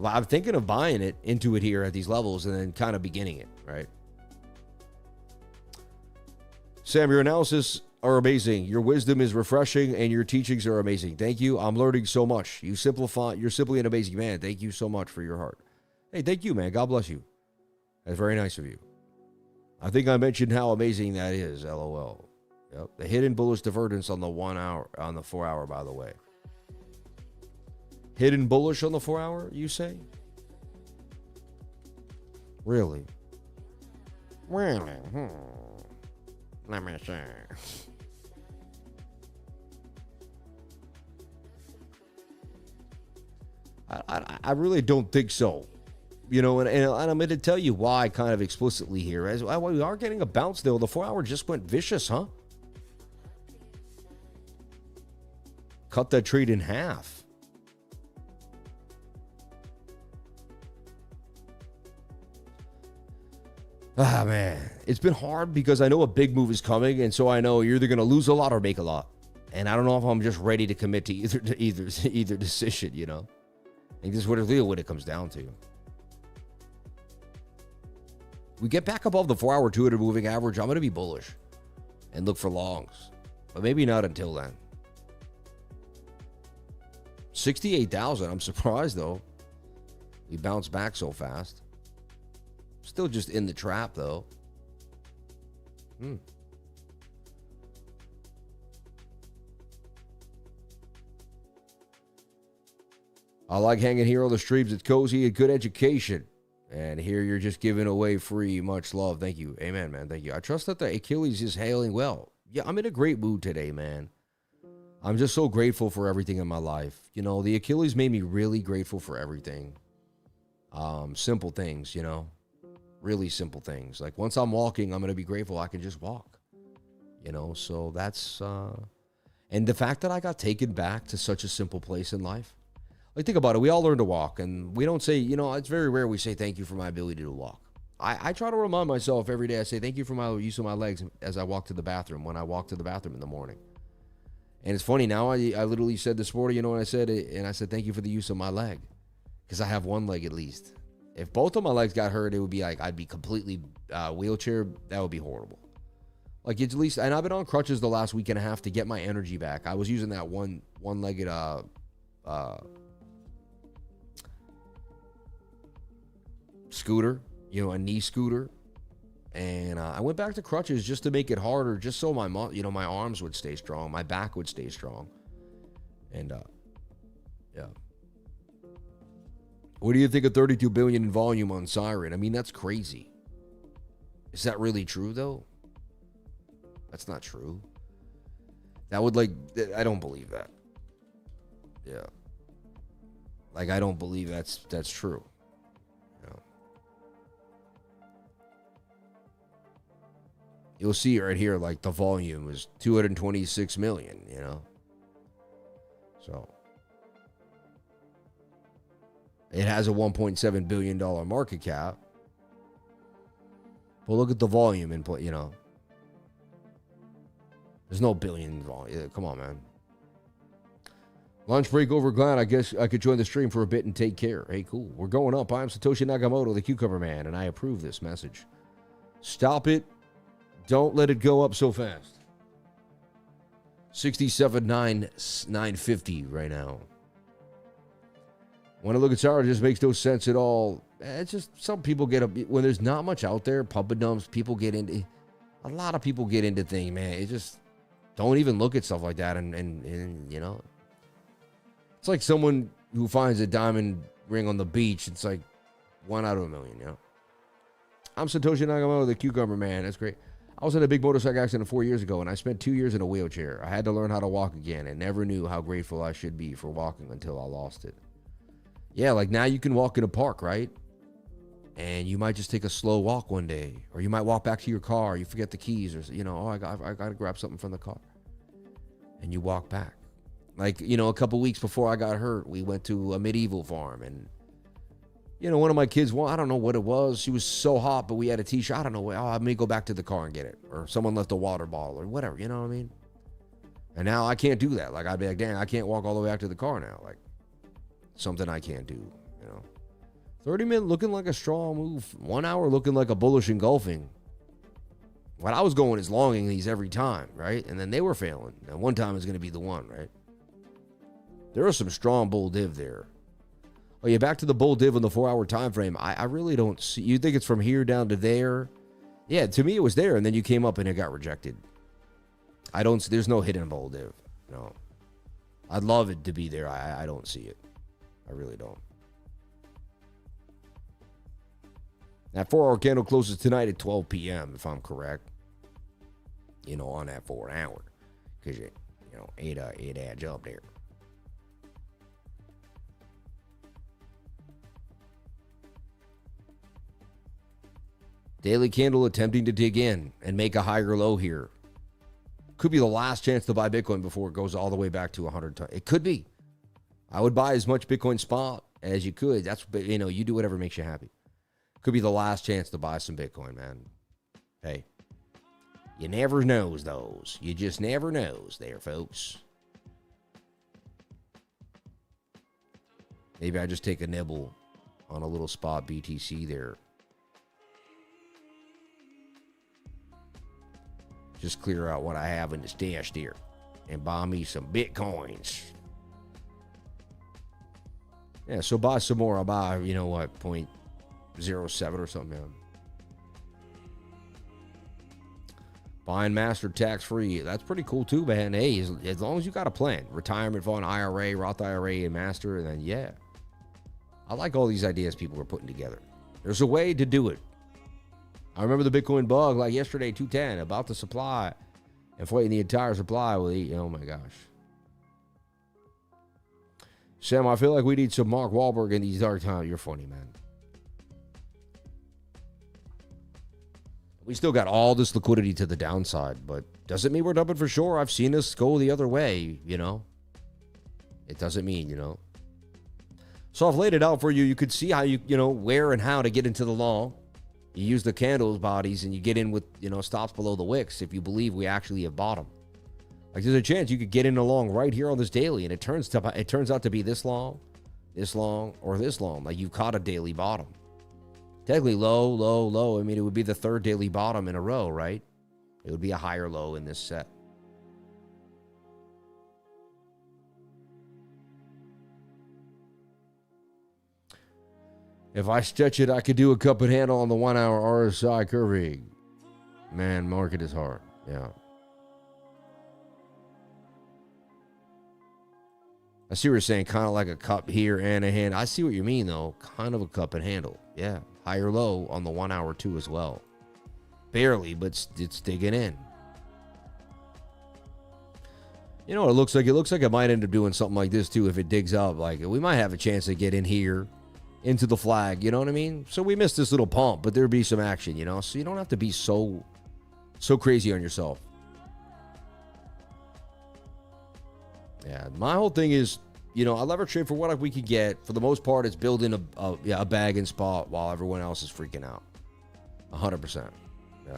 I'm thinking of buying it into it here at these levels and then kind of beginning it, right? Sam, your analysis are amazing. Your wisdom is refreshing and your teachings are amazing. Thank you. I'm learning so much. You're simply an amazing man. Thank you so much for your heart. Hey, thank you, man. God bless you. That's very nice of you. I think I mentioned how amazing that is. LOL. Yep. The hidden bullish divergence on the 1 hour, on the 4 hour, by the way. Hidden bullish on the 4 hour, you say? Really? Really? Let me see. I really don't think so. And I'm going to tell you why kind of explicitly here. As we are getting a bounce, though. The 4 hour just went vicious, huh? Cut that trade in half. Ah, man. It's been hard because I know a big move is coming, and so I know you're either going to lose a lot or make a lot. And I don't know if I'm just ready to commit to either decision, I think this is really what it comes down to. We get back above the 4 hour 200 moving average, I'm going to be bullish and look for longs. But maybe not until then. 68,000. I'm surprised, though. We bounced back so fast. Still just in the trap, though. I like hanging here on the streams. It's cozy and good education. And here you're just giving away free. Much love. Thank you. Amen, man. Thank you. I trust that the Achilles is hailing well. Yeah, I'm in a great mood today, man. I'm just so grateful for everything in my life. You know, the Achilles made me really grateful for everything. Simple things, you know. Really simple things. Like once I'm walking, I'm going to be grateful I can just walk. You know, so that's... and the fact that I got taken back to such a simple place in life. Like, think about it. We all learn to walk, and we don't say, you know, it's very rare we say thank you for my ability to walk. I try to remind myself every day. I say thank you for my use of my legs as I walk to the bathroom, when I walk to the bathroom in the morning. And it's funny, now I literally said this morning, you know what I said? And I said thank you for the use of my leg, because I have one leg at least. If both of my legs got hurt, it would be like I'd be completely wheelchair. That would be horrible. Like, at least, and I've been on crutches the last week and a half to get my energy back. I was using that one-legged scooter, you know, a knee scooter, and I went back to crutches just to make it harder, just so my arms would stay strong, my back would stay strong, and yeah. What do you think of 32 billion in volume on Siren? I mean, that's crazy. Is that really true though? That's not true. That would, like, I don't believe that. Yeah. Like, I don't believe that's true. You'll see right here, like, the volume is 226 million, you know? So, it has a $1.7 billion market cap. But look at the volume input, you know? There's no billion volume. Come on, man. Lunch break over, Glad. I guess I could join the stream for a bit and take care. Hey, cool. We're going up. I'm Satoshi Nakamoto, the Cucumber Man, and I approve this message. Stop it. Don't let it go up so fast. 67,950 right now. When I look at Siren, it just makes no sense at all. It's just some people get up when there's not much out there. Pump and dumps, people get into. A lot of people get into things, man. It just don't even look at stuff like that, and you know, it's like someone who finds a diamond ring on the beach. It's like 1 out of a million, you know. I'm Satoshi Nakamoto, the Cucumber Man. That's great. I was in a big motorcycle accident 4 years ago, and I spent 2 years in a wheelchair. I had to learn how to walk again, and never knew how grateful I should be for walking until I lost it. Yeah, like now you can walk in a park, right? And you might just take a slow walk one day, or you might walk back to your car. You forget the keys, or you know, oh, I got to grab something from the car, and you walk back. Like, you know, a couple weeks before I got hurt, we went to a medieval farm, and you know, one of my kids, well, I don't know what it was. She was so hot, but we had a t-shirt. I don't know. Oh, I may go back to the car and get it. Or someone left a water bottle or whatever. You know what I mean? And now I can't do that. Like, I'd be like, dang, I can't walk all the way back to the car now. Like, something I can't do, you know? 30 minutes looking like a strong move. 1 hour looking like a bullish engulfing. What I was going is longing these every time, right? And then they were failing. And one time is going to be the one, right? There was some strong bull div there. Oh, yeah, back to the bull div in the 4 hour time frame. I really don't see. You think it's from here down to there? Yeah, to me it was there, and then you came up and it got rejected. There's no hidden bull div. No. I'd love it to be there. I don't see it. I really don't. That 4 hour candle closes tonight at 12 p.m., if I'm correct. You know, on that 4 hour. Because, you know, it adds up there. Daily candle attempting to dig in and make a higher low here. Could be the last chance to buy Bitcoin before it goes all the way back to 100 times. It could be. I would buy as much Bitcoin spot as you could. That's, you know, you do whatever makes you happy. Could be the last chance to buy some Bitcoin, man. Hey, you never knows those. You just never knows there, folks. Maybe I just take a nibble on a little spot BTC there. Just clear out what I have in the stash there and buy me some Bitcoins. Yeah, so buy some more. I'll buy, you know what, 0.07 or something. Man. Buying master tax-free. That's pretty cool too, man. Hey, as long as you got a plan. Retirement fund, IRA, Roth IRA, and master, and then yeah. I like all these ideas people are putting together. There's a way to do it. I remember the Bitcoin bug like yesterday, 210, about the supply. Inflating the entire supply will eat. Oh my gosh. Sam, I feel like we need some Mark Wahlberg in these dark times. You're funny, man. We still got all this liquidity to the downside, but doesn't mean we're dumping for sure. I've seen us go the other way, you know. It doesn't mean, you know. So I've laid it out for you. You could see how you know, where and how to get into the long. You use the candles bodies and you get in with, you know, stops below the wicks if you believe we actually have bottom. Like there's a chance you could get in along right here on this daily, and it turns out to be this long, or this long. Like you've caught a daily bottom. Technically low, low, low. I mean, it would be the third daily bottom in a row, right? It would be a higher low in this set. If I stretch it, I could do a cup and handle on the 1 hour RSI curving. Man, market is hard. Yeah. I see what you're saying, kind of like a cup here and a hand. I see what you mean, though. Kind of a cup and handle. Yeah. Higher low on the 1 hour, too, as well. Barely, but it's digging in. You know what it looks like? It looks like it might end up doing something like this, too, if it digs up. Like, we might have a chance to get in here into the flag, you know what I mean? So we missed this little pump, but there'd be some action, you know? So you don't have to be so crazy on yourself. Yeah, my whole thing is, you know, I lever trade for what we could get. For the most part, it's building a bag and spot while everyone else is freaking out. 100%. Yeah.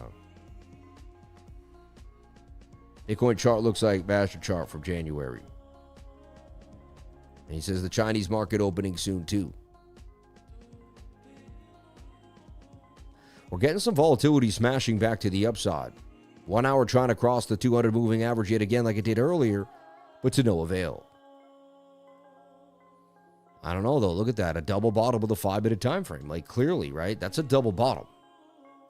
Bitcoin chart looks like master chart from January. And he says the Chinese market opening soon, too. We're getting some volatility smashing back to the upside. 1 hour trying to cross the 200 moving average yet again like it did earlier, but to no avail. I don't know, though. Look at that. A double bottom with a 5-minute time frame. Like, clearly, right? That's a double bottom.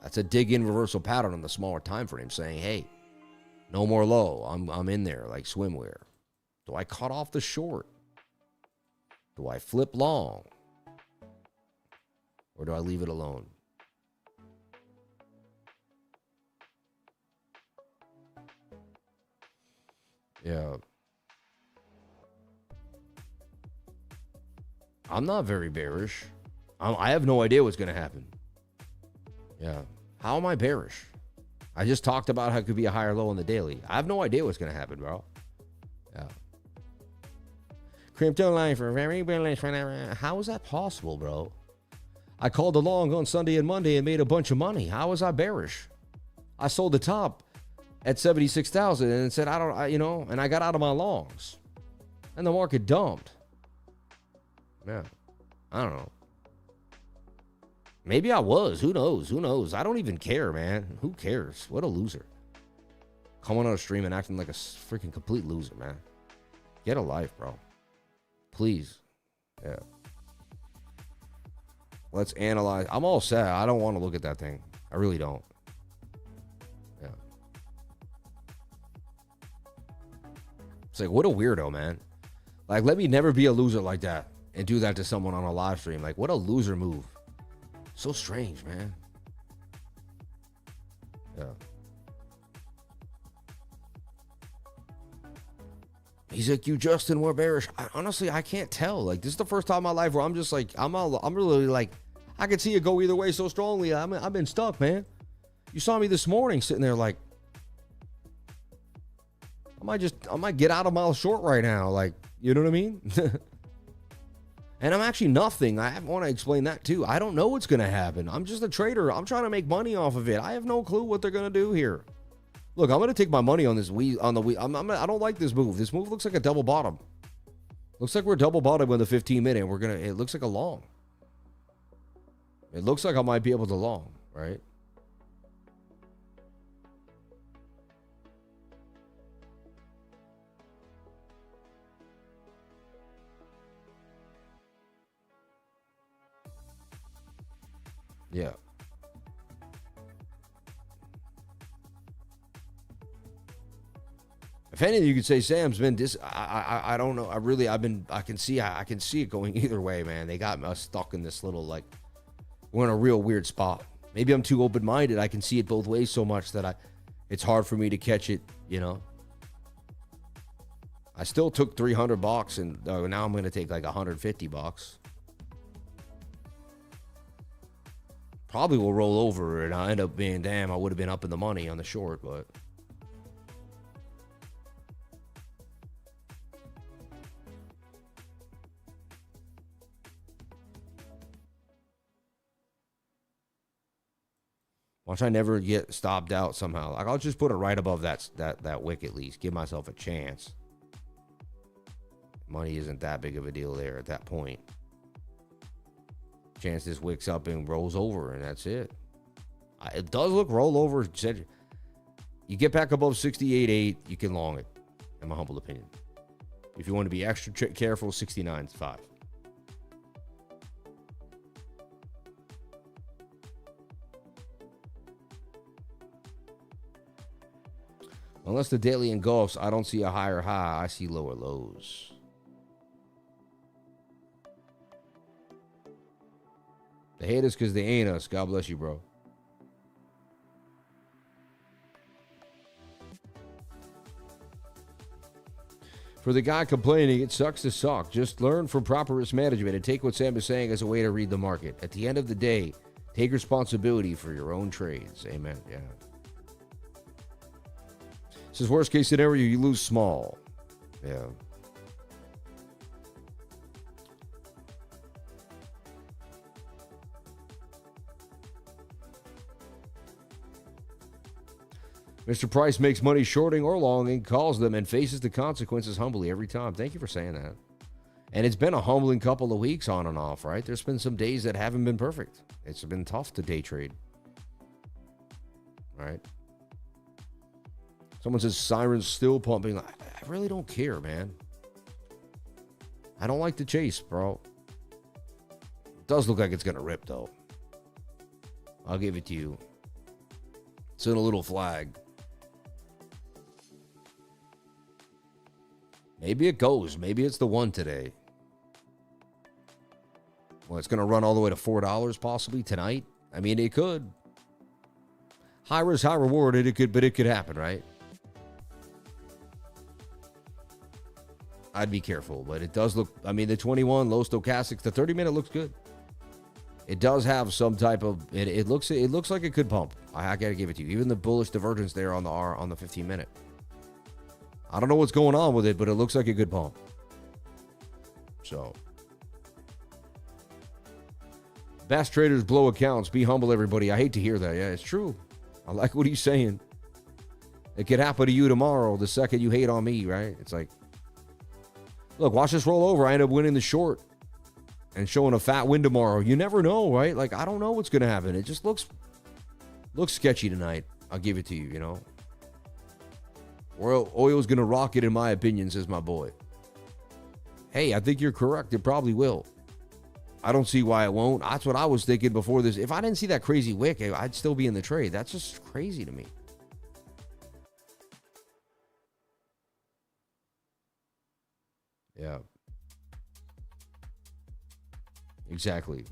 That's a dig-in reversal pattern on the smaller time frame saying, hey, no more low. I'm in there like swimwear. Do I cut off the short? Do I flip long? Or do I leave it alone? Yeah. I'm not very bearish. I have no idea what's going to happen. Yeah. How am I bearish? I just talked about how it could be a higher low on the daily. I have no idea what's going to happen, bro. Yeah. Crypto line for very bearish. How is that possible, bro? I called the long on Sunday and Monday and made a bunch of money. How was I bearish? I sold the top at 76,000 and said, and I got out of my longs. And the market dumped. Yeah. I don't know. Maybe I was. Who knows? Who knows? I don't even care, man. Who cares? What a loser. Coming on a stream and acting like a freaking complete loser, man. Get a life, bro. Please. Yeah. Let's analyze. I'm all set. I don't want to look at that thing. I really don't. Yeah. It's like, what a weirdo, man. Like, let me never be a loser like that and do that to someone on a live stream. Like, what a loser move. So strange, man. Yeah. He's like, you, Justin, were bearish. Honestly, I can't tell. Like, this is the first time in my life where I'm just like, I'm really like, I can see it go either way so strongly. I've been stuck, man. You saw me this morning sitting there like, I might get out of my short right now. Like, you know what I mean? And I'm actually nothing. I want to explain that too. I don't know what's going to happen. I'm just a trader. I'm trying to make money off of it. I have no clue what they're going to do here. Look, I'm going to take my money on this I don't like this move. This move looks like a double bottom. Looks like we're double bottom with the 15-minute. It looks like a long. It looks like I might be able to long, right? Yeah. If anything, you could say Sam's been I don't know. I can see it going either way, man. They got us stuck in this little, like, we're in a real weird spot. Maybe I'm too open-minded. I can see it both ways so much that it's hard for me to catch it, you know. I still took $300 and now I'm going to take like $150. Probably will roll over and I'll end up being, damn, I would have been up in the money on the short, but watch I never get stopped out somehow. Like, I'll just put it right above that wick at least. Give myself a chance. Money isn't that big of a deal there at that point. Chance this wicks up and rolls over, and that's it. It does look rollover. You get back above 68.8, you can long it, in my humble opinion. If you want to be extra careful, 69.5. Unless the daily engulfs, I don't see a higher high. I see lower lows. They hate us because they ain't us. God bless you, bro. For the guy complaining, it sucks to suck. Just learn from proper risk management and take what Sam is saying as a way to read the market. At the end of the day, take responsibility for your own trades. Amen. Yeah. This is worst case scenario, you lose small. Yeah. Mr. Price makes money shorting or longing, calls them, and faces the consequences humbly every time. Thank you for saying that. And it's been a humbling couple of weeks on and off, right? There's been some days that haven't been perfect. It's been tough to day trade. Right? Someone says Siren's still pumping. I really don't care, man. I don't like to chase, bro. It does look like it's going to rip, though. I'll give it to you. It's in a little flag. Maybe it goes. Maybe it's the one today. Well, it's going to run all the way to $4 possibly tonight. I mean, it could. High risk, high reward. But it could happen, right? I'd be careful, but it does look, I mean, the 21 low stochastics, the 30-minute looks good. It does have some type of, it looks like it could pump. I got to give it to you. Even the bullish divergence there on the 15-minute. I don't know what's going on with it, but it looks like a good pump. So, best traders blow accounts. Be humble, everybody. I hate to hear that. Yeah, it's true. I like what he's saying. It could happen to you tomorrow the second you hate on me, right? It's like, look, watch this roll over. I end up winning the short and showing a fat win tomorrow. You never know, right? Like, I don't know what's going to happen. It just looks sketchy tonight. I'll give it to you, you know. Oil's going to rock it, in my opinion, says my boy. Hey, I think you're correct. It probably will. I don't see why it won't. That's what I was thinking before this. If I didn't see that crazy wick, I'd still be in the trade. That's just crazy to me. Yeah. Exactly.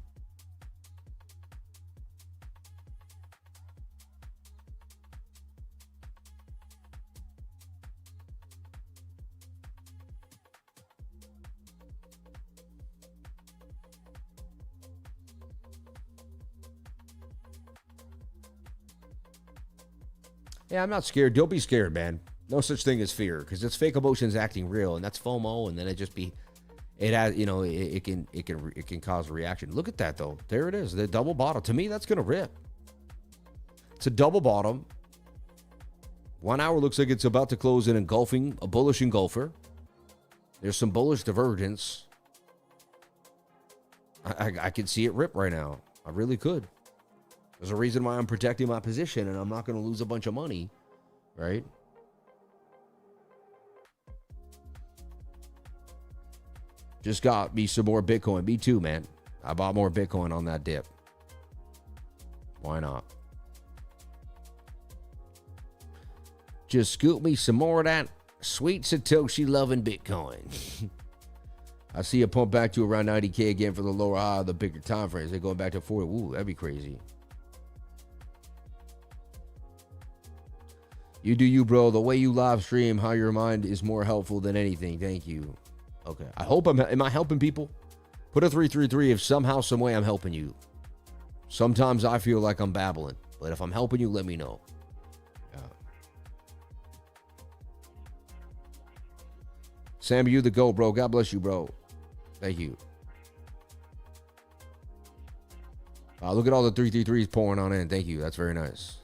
Yeah, I'm not scared. Don't be scared, man. No such thing as fear, because it's fake emotions acting real, and that's FOMO, and then it has, you know, it can cause a reaction. Look at that though. There it is. The double bottom. To me, that's gonna rip. It's a double bottom. 1 hour looks like it's about to close in engulfing, a bullish engulfer. There's some bullish divergence. I could see it rip right now. I really could. There's a reason why I'm protecting my position, and I'm not going to lose a bunch of money, right? Just got me some more Bitcoin. Me too, man. I bought more Bitcoin on that dip. Why not? Just scoop me some more of that Sweet Satoshi loving Bitcoin. I see a pump back to around 90K again for the lower high of the bigger time frames. They're going back to 40. Ooh, that'd be crazy. You do you, bro. The way you live stream, how your mind is more helpful than anything. Thank you. Okay. I hope am I helping people? Put a 333 if somehow, some way I'm helping you. Sometimes I feel like I'm babbling, but if I'm helping you, let me know. Yeah. Sam, you the GOAT, bro. God bless you, bro. Thank you. Look at all the 333s pouring on in. Thank you. That's very nice.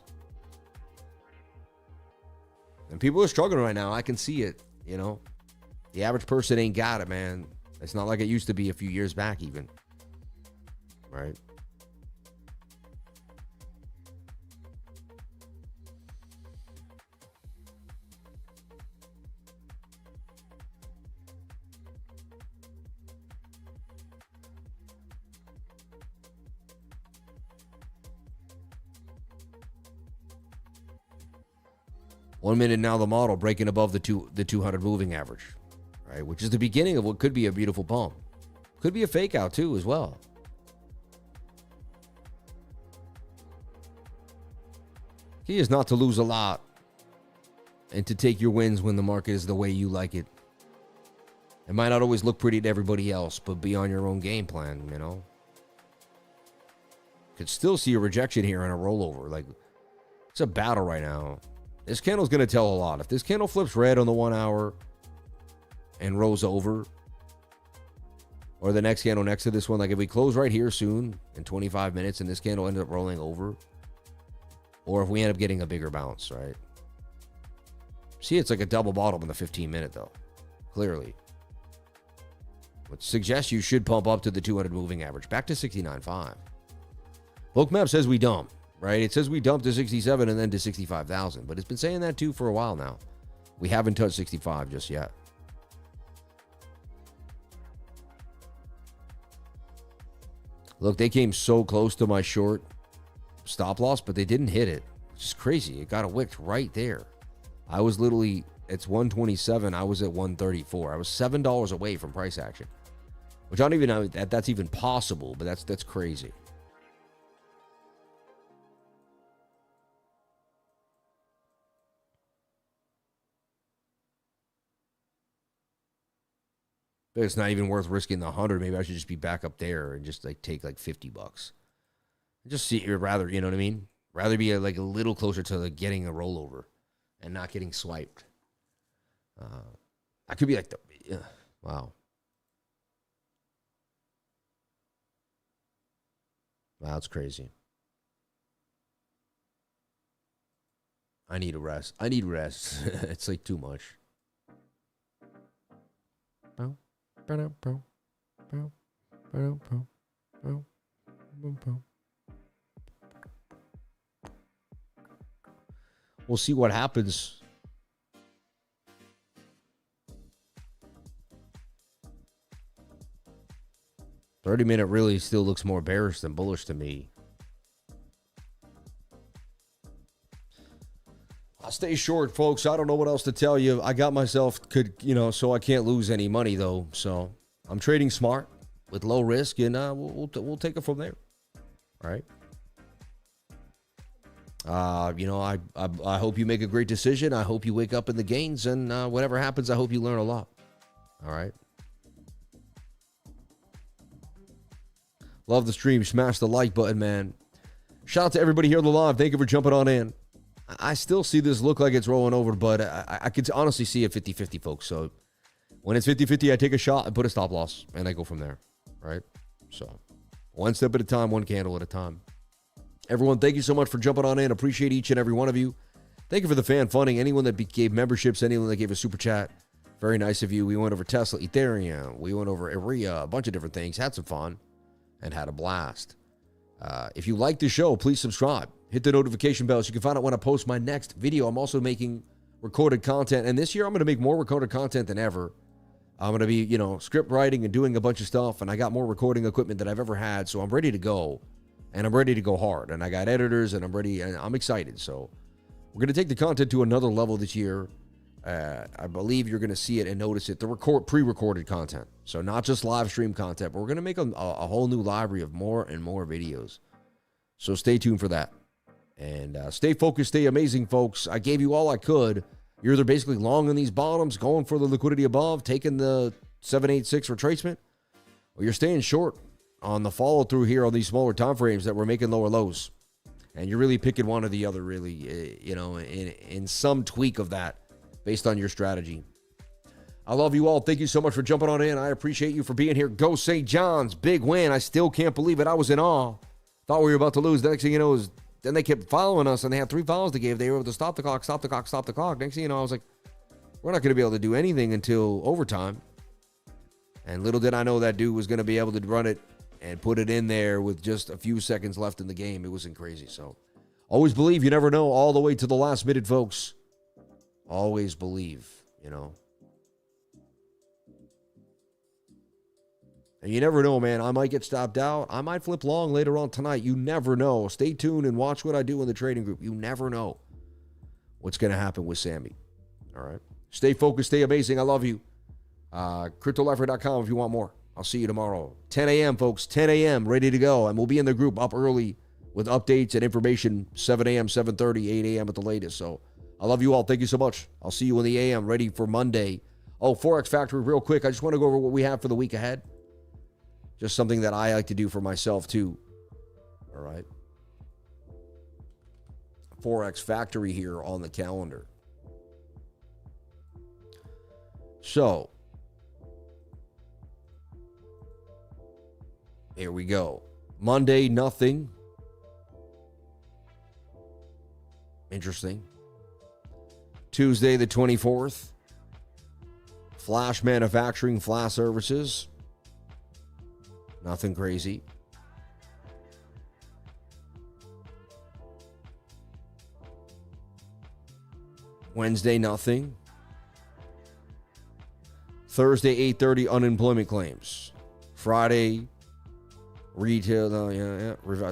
And people are struggling right now. I can see it, you know. The average person ain't got it, man. It's not like it used to be a few years back even. Right? One minute now, the model breaking above the 200 moving average, right? Which is the beginning of what could be a beautiful pump. Could be a fake out too as well. Key is not to lose a lot and to take your wins when the market is the way you like it. It might not always look pretty to everybody else, but be on your own game plan, you know? Could still see a rejection here and a rollover. Like, it's a battle right now. This candle's going to tell a lot. If this candle flips red on the 1 hour and rolls over, or the next candle next to this one, like if we close right here soon in 25 minutes and this candle ended up rolling over, or if we end up getting a bigger bounce, right? See, it's like a double bottom in the 15-minute, though, clearly. Which suggests you should pump up to the 200 moving average, back to 69.5. BOOKMAP says we dump. Right? It says we dumped to 67 and then to 65,000, but it's been saying that too for a while now. We haven't touched 65 just yet. Look, they came so close to my short stop loss, but they didn't hit it. It's just crazy. It got a wicked right there. I was literally, it's 127. I was at 134. I was $7 away from price action, which I don't even know that that's even possible, but that's crazy. It's not even worth risking the 100. Maybe I should just be back up there and just like take like $50. Just see, rather, you know what I mean? Rather be like a little closer to like getting a rollover and not getting swiped. I could be like wow. Wow, that's crazy. I need a rest. It's like too much. We'll see what happens. $30-minute really still looks more bearish than bullish to me. I'll stay short, folks. I don't know what else to tell you. I got myself, so I can't lose any money, though. So I'm trading smart with low risk, and we'll take it from there. All right. I hope you make a great decision. I hope you wake up in the gains, and whatever happens, I hope you learn a lot. All right. Love the stream. Smash the like button, man. Shout out to everybody here on the live. Thank you for jumping on in. I still see this look like it's rolling over, but I could honestly see it 50-50, folks. So when it's 50-50, I take a shot and put a stop loss, and I go from there, right? So one step at a time, one candle at a time. Everyone, thank you so much for jumping on in. Appreciate each and every one of you. Thank you for the fan funding. Anyone that gave memberships, anyone that gave a super chat, very nice of you. We went over Tesla, Ethereum. We went over ARIA, a bunch of different things. Had some fun and had a blast. If you like the show, please subscribe. Hit the notification bell so you can find out when I post my next video. I'm also making recorded content, and this year I'm going to make more recorded content than ever. I'm going to be, script writing and doing a bunch of stuff, and I got more recording equipment than I've ever had, so I'm ready to go, and I'm ready to go hard, and I got editors, and I'm ready, and I'm excited. So we're going to take the content to another level this year. I believe you're going to see it and notice it. The pre-recorded content. So not just live stream content, but we're going to make a whole new library of more and more videos. So stay tuned for that. And stay focused, stay amazing, folks. I gave you all I could. You're either basically long on these bottoms, going for the liquidity above, taking the 786 retracement, or you're staying short on the follow-through here on these smaller time frames that we're making lower lows. And you're really picking one or the other, really, in some tweak of that based on your strategy. I love you all. Thank you so much for jumping on in. I appreciate you for being here. Go St. John's. Big win. I still can't believe it. I was in awe. Thought we were about to lose. The next thing you know is then they kept following us, and they had 3 fouls they gave. They were able to stop the clock. Next thing you know, I was like, we're not going to be able to do anything until overtime. And little did I know that dude was going to be able to run it and put it in there with just a few seconds left in the game. It wasn't crazy. So always believe. You never know, all the way to the last minute, folks. Always believe, And you never know, man. I might get stopped out. I might flip long later on tonight. You never know. Stay tuned and watch what I do in the trading group. You never know what's going to happen with Sammy. All right. Stay focused. Stay amazing. I love you. CryptoLifer.com if you want more. I'll see you tomorrow. 10 a.m., folks. 10 a.m. Ready to go. And we'll be in the group up early with updates and information. 7 a.m., 7:30, 8 a.m. at the latest. So I love you all. Thank you so much. I'll see you in the a.m. ready for Monday. Oh, Forex Factory, real quick. I just want to go over what we have for the week ahead. Just something that I like to do for myself, too. All right. Forex Factory here on the calendar. So, here we go. Monday, nothing. Interesting. Tuesday, the 24th. Flash manufacturing, flash services. Nothing crazy. Wednesday, nothing. Thursday, 8:30, unemployment claims. Friday, retail.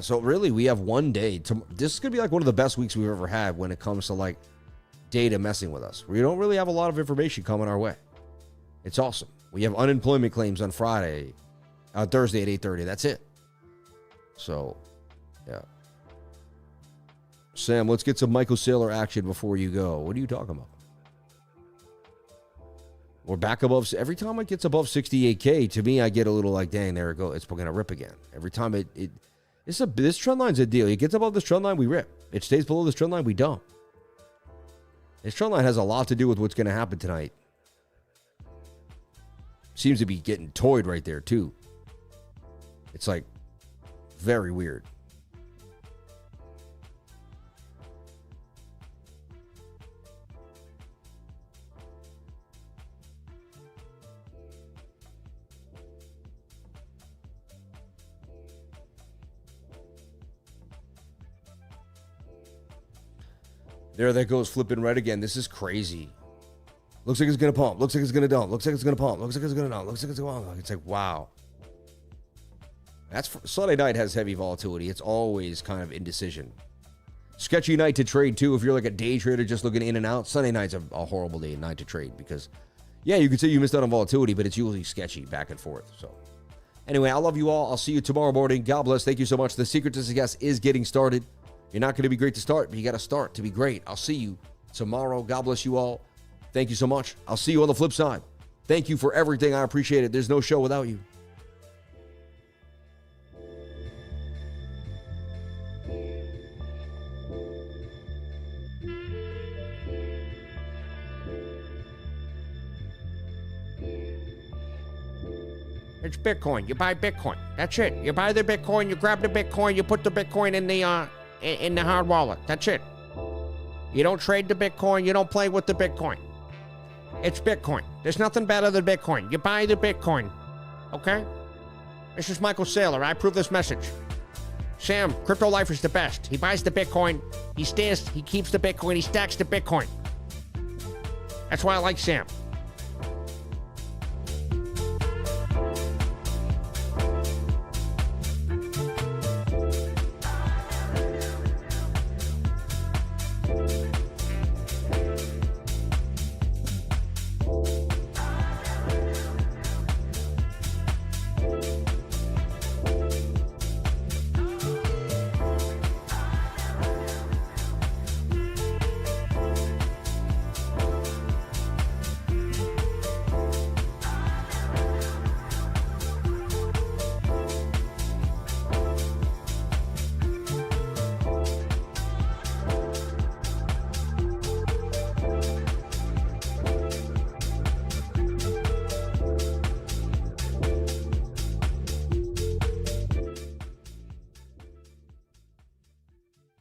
So really, we have one day. This is going to be like one of the best weeks we've ever had when it comes to like data messing with us. We don't really have a lot of information coming our way. It's awesome. We have unemployment claims on Thursday at 8:30. That's it. So, yeah. Sam, let's get some Michael Saylor action before you go. What are you talking about? We're back above. Every time it gets above 68K, to me, I get a little like, dang, there it goes. It's going to rip again. Every time this trend line's a deal. It gets above this trend line, we rip. It stays below this trend line, we don't. This trend line has a lot to do with what's going to happen tonight. Seems to be getting toyed right there, too. It's like very weird. There that goes flipping right again. This is crazy. Looks like it's going to pump. Looks like it's going to dump. Looks like it's going to pump. Looks like it's going to dump. Looks like it's going to dump. It's like, wow. Sunday night has heavy volatility. It's always kind of indecision. Sketchy night to trade, too. If you're like a day trader just looking in and out, Sunday night's a horrible day night to trade because, yeah, you could say you missed out on volatility, but it's usually sketchy back and forth. So, anyway, I love you all. I'll see you tomorrow morning. God bless. Thank you so much. The secret to success is getting started. You're not going to be great to start, but you got to start to be great. I'll see you tomorrow. God bless you all. Thank you so much. I'll see you on the flip side. Thank you for everything. I appreciate it. There's no show without you.
It's Bitcoin. You buy Bitcoin. That's it. You buy the Bitcoin, you grab the Bitcoin, you put the Bitcoin in the hard wallet. That's it. You don't trade the Bitcoin, you don't play with the Bitcoin. It's Bitcoin. There's nothing better than Bitcoin. You buy the Bitcoin. Okay? This is Michael Saylor. I approve this message. Sam, Crypto Life is the best. He buys the Bitcoin, he keeps the Bitcoin, he stacks the Bitcoin. That's why I like Sam.